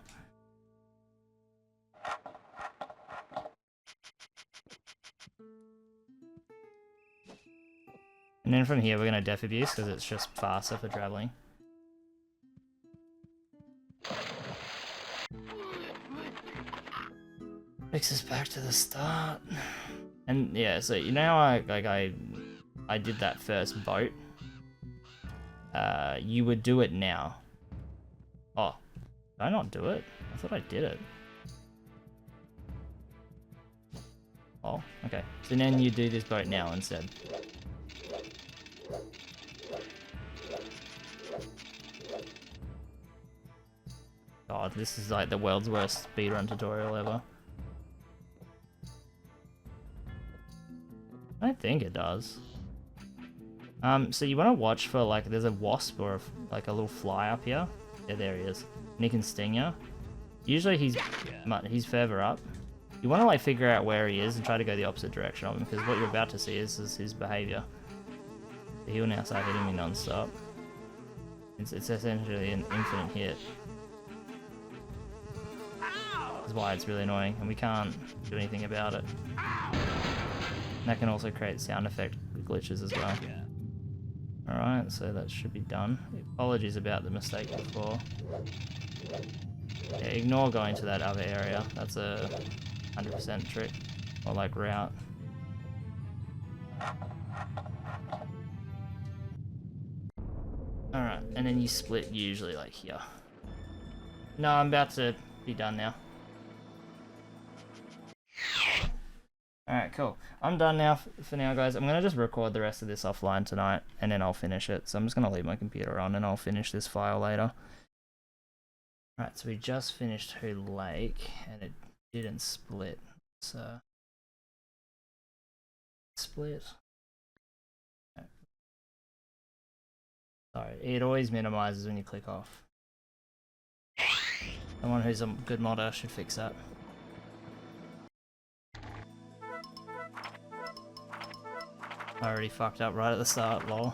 And then from here we're going to def abuse because it's just faster for traveling. Takes us back to the start. And yeah, so you know how I did that first boat? You would do it now. Oh, did I not do it? I thought I did it. Oh, okay. So then you do this boat now instead. God, this is like the world's worst speedrun tutorial ever. I don't think it does. So you want to watch for, like, there's a wasp or like a little fly up here. Yeah, there he is. And he can sting you. Usually he's further up. You want to like figure out where he is and try to go the opposite direction of him, because what you're about to see is his behavior. He will now start hitting me non-stop. It's essentially an infinite hit. That's why it's really annoying, and we can't do anything about it. And that can also create sound effect glitches as well. Alright, so that should be done. Apologies about the mistake before. Yeah, ignore going to that other area. That's a 100% trick, or like route. Alright, and then you split usually like here. No, I'm about to be done now. Alright, cool. I'm done now for now, guys. I'm going to just record the rest of this offline tonight, and then I'll finish it. So I'm just going to leave my computer on, and I'll finish this file later. Alright, so we just finished Who Lake, and it didn't split. So... split. Sorry, it always minimizes when you click off. Someone who's a good modder should fix that. I already fucked up right at the start, lol.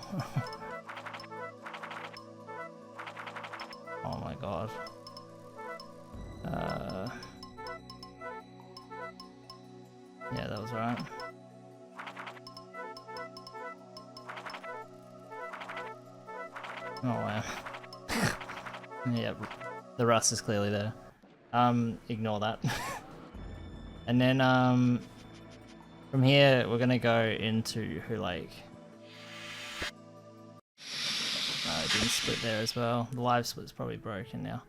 Oh my god. Yeah, that was right. Oh wow. Yeah, the rust is clearly there. Ignore that. And then from here we're gonna go into Who Lake. It didn't split there as well. The live split's probably broken now.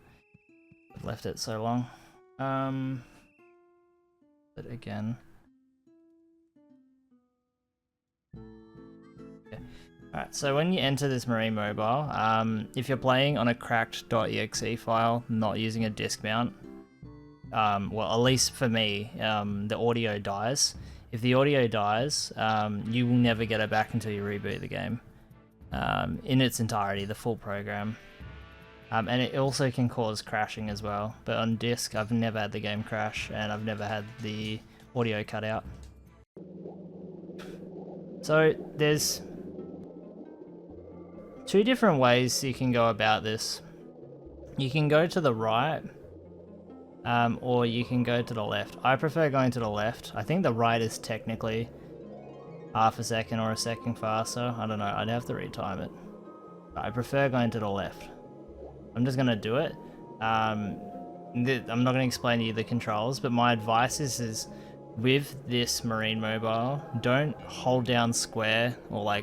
I've left it so long. But again. Alright, so when you enter this Marine Mobile, if you're playing on a cracked .exe file, not using a disk mount, well, at least for me, the audio dies. If the audio dies, you will never get it back until you reboot the game. In its entirety, the full program. And it also can cause crashing as well, but on disk, I've never had the game crash, and I've never had the audio cut out. So, there's two different ways you can go about this. You can go to the right, or you can go to the left. I prefer going to the left. I think the right is technically half a second or a second faster. I don't know, I'd have to retime it. But I prefer going to the left. I'm just gonna do it. I'm not gonna explain to you the controls, but my advice is with this Marine Mobile, don't hold down square or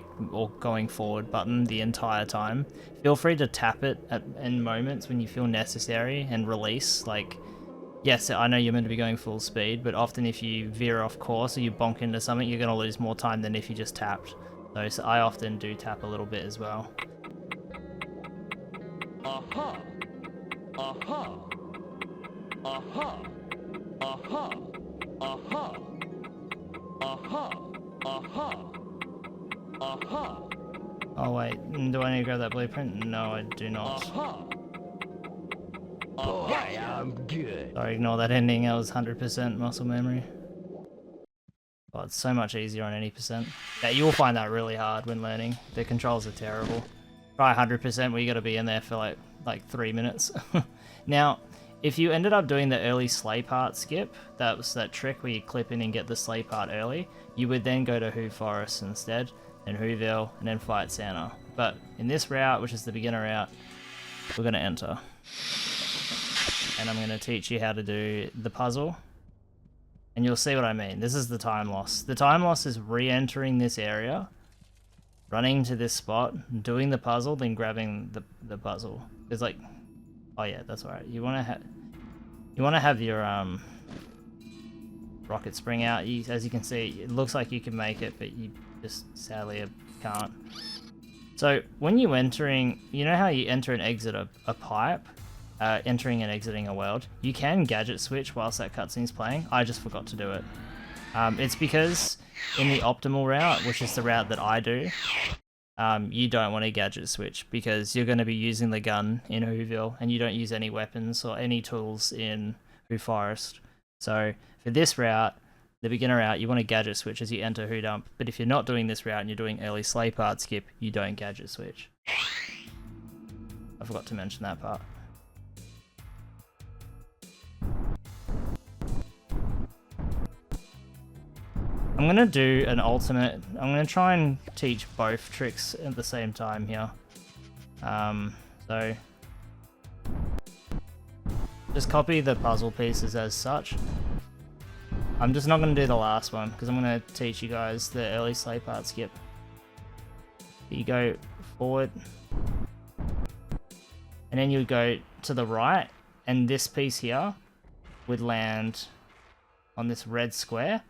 going forward button the entire time. Feel free to tap it in moments when you feel necessary and release. Like, yes, I know you're meant to be going full speed, but often if you veer off course or you bonk into something, you're gonna lose more time than if you just tapped. So I often do tap a little bit as well. Aha! Aha! Aha! Aha! Aha! Aha! Aha! Aha! Oh wait, do I need to grab that blueprint? No, I do not. Aha! Boy, I'm good. Sorry, ignore that ending, that was 100% muscle memory. Oh, it's so much easier on any percent. Yeah, you will find that really hard when learning. The controls are terrible. Try 100% where you gotta be in there for like 3 minutes. Now, if you ended up doing the early sleigh part skip, that was that trick where you clip in and get the sleigh part early, you would then go to Who Forest instead, then Whoville, and then fight Santa. But in this route, which is the beginner route, we're gonna enter. And I'm gonna teach you how to do the puzzle. And you'll see what I mean. This is the time loss. The time loss is re-entering this area, running to this spot, doing the puzzle, then grabbing the puzzle. It's like, oh yeah, that's right. You wanna have your rocket spring out. As you can see, it looks like you can make it, but you just sadly can't. So when you entering, you know how you enter and exit a pipe, entering and exiting a world. You can gadget switch whilst that cutscene's playing. I just forgot to do it. It's because in the optimal route, which is the route that I do, you don't want to gadget switch because you're going to be using the gun in Whoville and you don't use any weapons or any tools in Who Forest. So for this route, the beginner route, you want to gadget switch as you enter Who Dump. But if you're not doing this route and you're doing early sleigh part skip, you don't gadget switch. I forgot to mention that part. I'm gonna do an alternate. I'm gonna try and teach both tricks at the same time here. So just copy the puzzle pieces as such. I'm just not gonna do the last one because I'm gonna teach you guys the early sleigh part skip. You go forward, and then you go to the right and this piece here would land on this red square,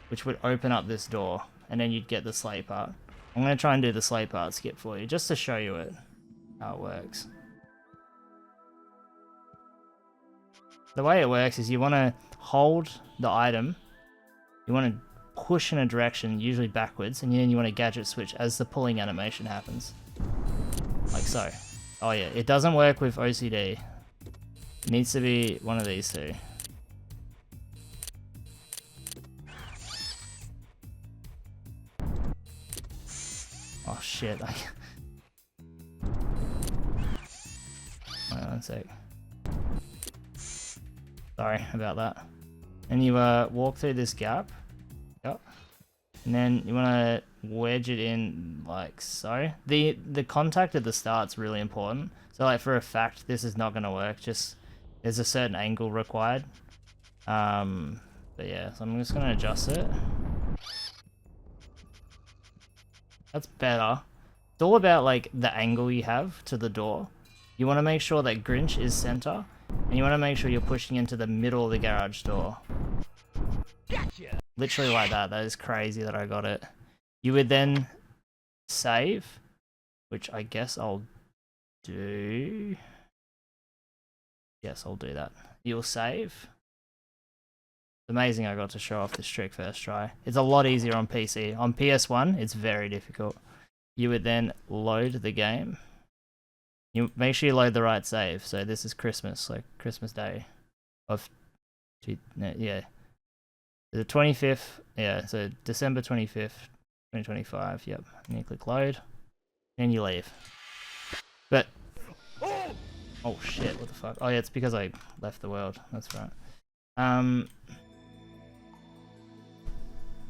which would open up this door, and then you'd get the sleigh part. I'm going to try and do the sleigh part skip for you, just to show you how it works. The way it works is you want to hold the item, you want to push in a direction, usually backwards, and then you want to gadget switch as the pulling animation happens. Like so. Oh yeah, it doesn't work with OCD. It needs to be one of these two. Oh shit. Wait one sec. Sorry about that. And you walk through this gap. Yep. And then you want to wedge it in like so. The contact at the start's really important. So like for a fact, this is not going to work. Just there's a certain angle required. But yeah, so I'm just going to adjust it. That's better. It's all about like the angle you have to the door. You want to make sure that Grinch is center, and you want to make sure you're pushing into the middle of the garage door. Gotcha. Literally like that. That is crazy that I got it. You would then save, which I guess I'll do. Yes, I'll do that. You'll save. It's amazing I got to show off this trick first try. It's a lot easier on PC. On PS1, it's very difficult. You would then load the game. You make sure you load the right save. So this is Christmas, like Christmas Day of, yeah, the 25th. Yeah, so December 25th, 2025. Yep. And you click load, and you leave. But oh shit! What the fuck? Oh yeah, it's because I left the world. That's right.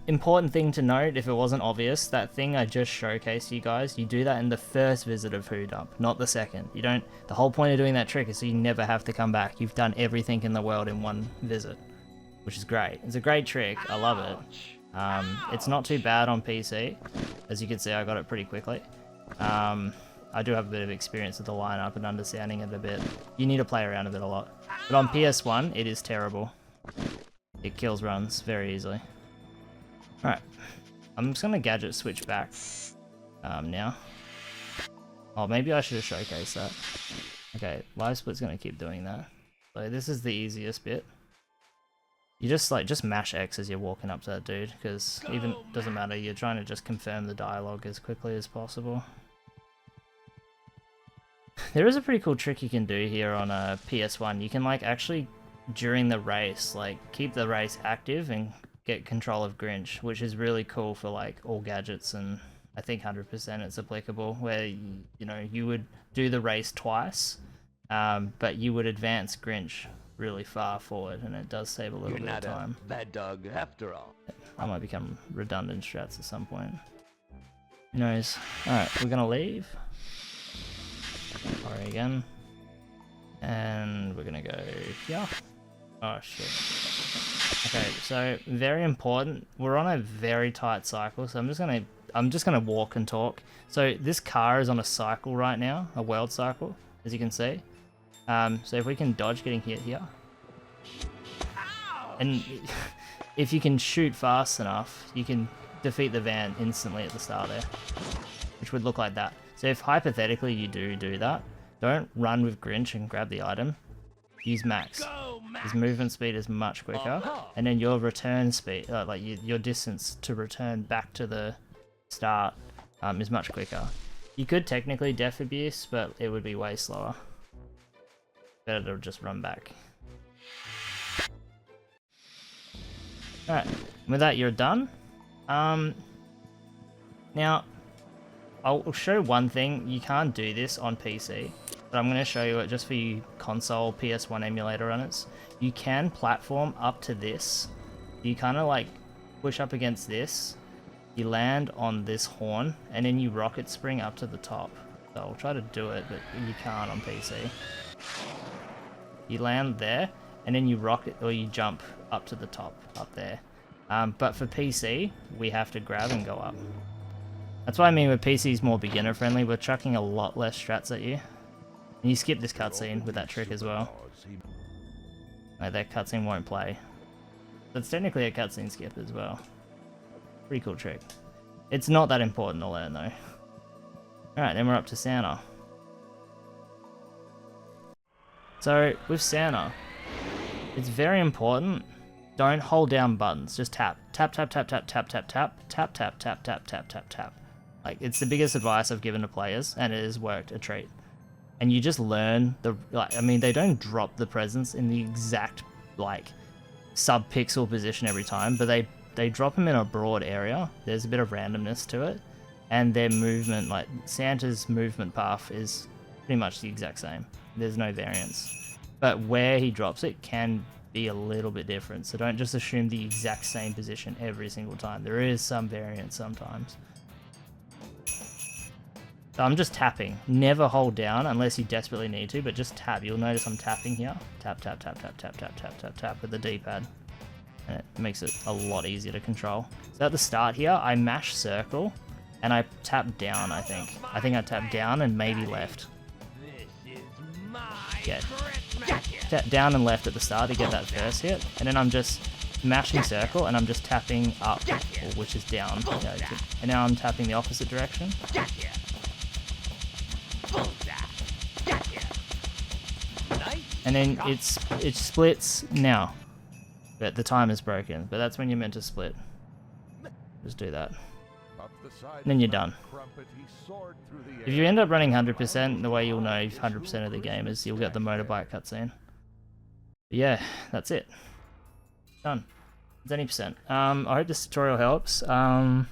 Important thing to note, if it wasn't obvious, that thing I just showcased you guys, you do that in the first visit of Who Dump, not the second. You don't. The whole point of doing that trick is so you never have to come back. You've done everything in the world in one visit, which is great. It's a great trick. I love it. It's not too bad on PC. As you can see, I got it pretty quickly. I do have a bit of experience with the lineup and understanding it a bit. You need to play around with it a lot. But on PS1, it is terrible. It kills runs very easily. Alright, I'm just gonna gadget switch back now. Oh, maybe I should have showcased that. Okay, live split's gonna keep doing that. So this is the easiest bit. You just mash X as you're walking up to that dude, because even doesn't matter, you're trying to just confirm the dialogue as quickly as possible. There is a pretty cool trick you can do here on a PS1. You can like actually during the race, like keep the race active and get control of Grinch, which is really cool for like all gadgets, and I think 100% it's applicable, where you know you would do the race twice, but you would advance Grinch really far forward, and it does save a little bit of time. A bad dog after all. I might become redundant strats at some point. Who knows? Alright, we're gonna leave. Sorry again. And we're gonna go here. Oh shit. Okay, so very important. We're on a very tight cycle, so I'm just gonna walk and talk. So this car is on a cycle right now, a world cycle, as you can see. So if we can dodge getting hit here, and if you can shoot fast enough, you can defeat the van instantly at the start there, which would look like that. So if hypothetically you do that, don't run with Grinch and grab the item. Use Max. His movement speed is much quicker, and then your return speed, like your distance to return back to the start, is much quicker. You could technically Death Abuse, but it would be way slower. Better to just run back. Alright, with that you're done. Now, I'll show one thing. You can't do this on PC, but I'm going to show you it just for you console PS1 emulator runners. You can platform up to this. You kind of like push up against this, you land on this horn, and then you rocket spring up to the top. So I'll try to do it, but you can't on PC. You land there, and then you rocket, or you jump up to the top, up there. But for PC, we have to grab and go up. That's what I mean with PC is more beginner friendly. We're chucking a lot less strats at you. And you skip this cutscene with that trick as well. Like that cutscene won't play. That's technically a cutscene skip as well. Pretty cool trick. It's not that important to learn though. Alright, then we're up to Santa. So with Santa, it's very important. Don't hold down buttons. Just tap. Tap, tap, tap, tap, tap, tap, tap, tap, tap, tap, tap, tap, tap, tap. Like, it's the biggest advice I've given to players, and it has worked a treat. And you just learn the, like, I mean, they don't drop the presents in the exact, like, sub-pixel position every time, but they drop them in a broad area. There's a bit of randomness to it, and their movement, like, Santa's movement path is pretty much the exact same. There's no variance. But where he drops it can be a little bit different, so don't just assume the exact same position every single time. There is some variance sometimes. So I'm just tapping. Never hold down unless you desperately need to, but just tap. You'll notice I'm tapping here. Tap, tap, tap, tap, tap, tap, tap, tap, tap with the D-pad. And it makes it a lot easier to control. So at the start here, I mash circle, and I tap down, I think. I think I tap down and maybe left. Yeah. Tap down and left at the start to get that first hit, and then I'm just mashing circle and I'm just tapping up, which is down. And now I'm tapping the opposite direction. And then it splits now, but the time is broken. But that's when you're meant to split. Just do that. And then you're done. If you end up running 100%, the way you'll know 100% of the game is you'll get the motorbike cutscene. Yeah, that's it. Done. It's any percent. I hope this tutorial helps. The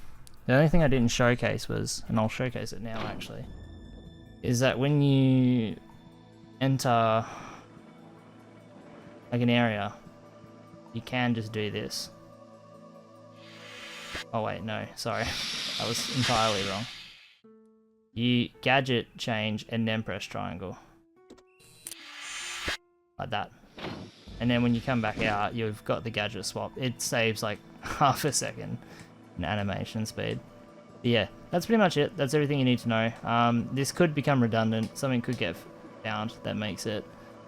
only thing I didn't showcase was, and I'll showcase it now actually, is that when you enter like an area, you can just do this. Oh wait, no, sorry. I was entirely wrong. You gadget change and then press triangle. Like that. And then when you come back out, you've got the gadget swap. It saves like half a second in animation speed. But yeah, that's pretty much it. That's everything you need to know. This could become redundant. Something could get found that makes it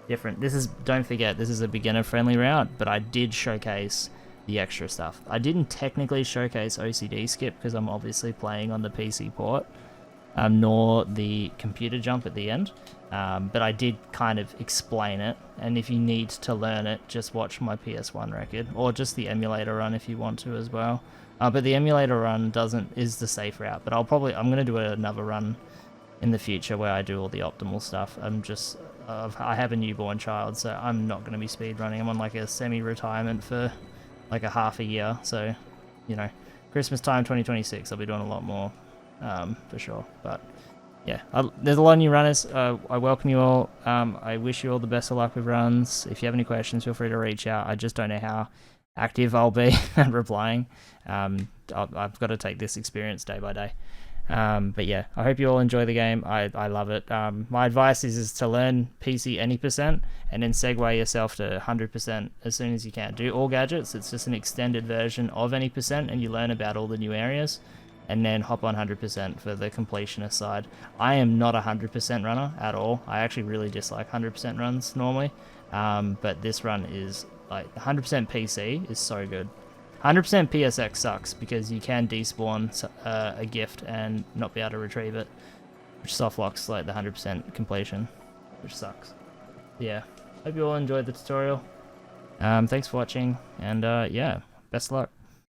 different. This is, don't forget, this is a beginner friendly route, but I did showcase the extra stuff. I didn't technically showcase OCD skip because I'm obviously playing on the PC port, nor the computer jump at the end, but I did kind of explain it, and if you need to learn it, just watch my PS1 record, or just the emulator run if you want to as well. But the emulator run is the safe route, but I'm going to do another run in the future where I do all the optimal stuff. I have a newborn child, so I'm not going to be speedrunning. I'm on like a semi-retirement for like a half a year, so you know, Christmas time 2026 I'll be doing a lot more for sure. But yeah, there's a lot of new runners. I welcome you all. I wish you all the best of luck with runs. If you have any questions, feel free to reach out. I just don't know how active I'll be at replying. I've got to take this experience day by day. But yeah, I hope you all enjoy the game. I love it. My advice is to learn PC any percent and then segue yourself to 100% as soon as you can. Do all gadgets. It's just an extended version of any percent, and you learn about all the new areas, and then hop on 100% for the completionist side. I am not a 100% runner at all. I actually really dislike 100% runs normally, but this run is like 100% PC is so good. 100% PSX sucks because you can despawn a gift and not be able to retrieve it, which softlocks like the 100% completion, which sucks. Yeah, hope you all enjoyed the tutorial. Thanks for watching, and yeah, best of luck.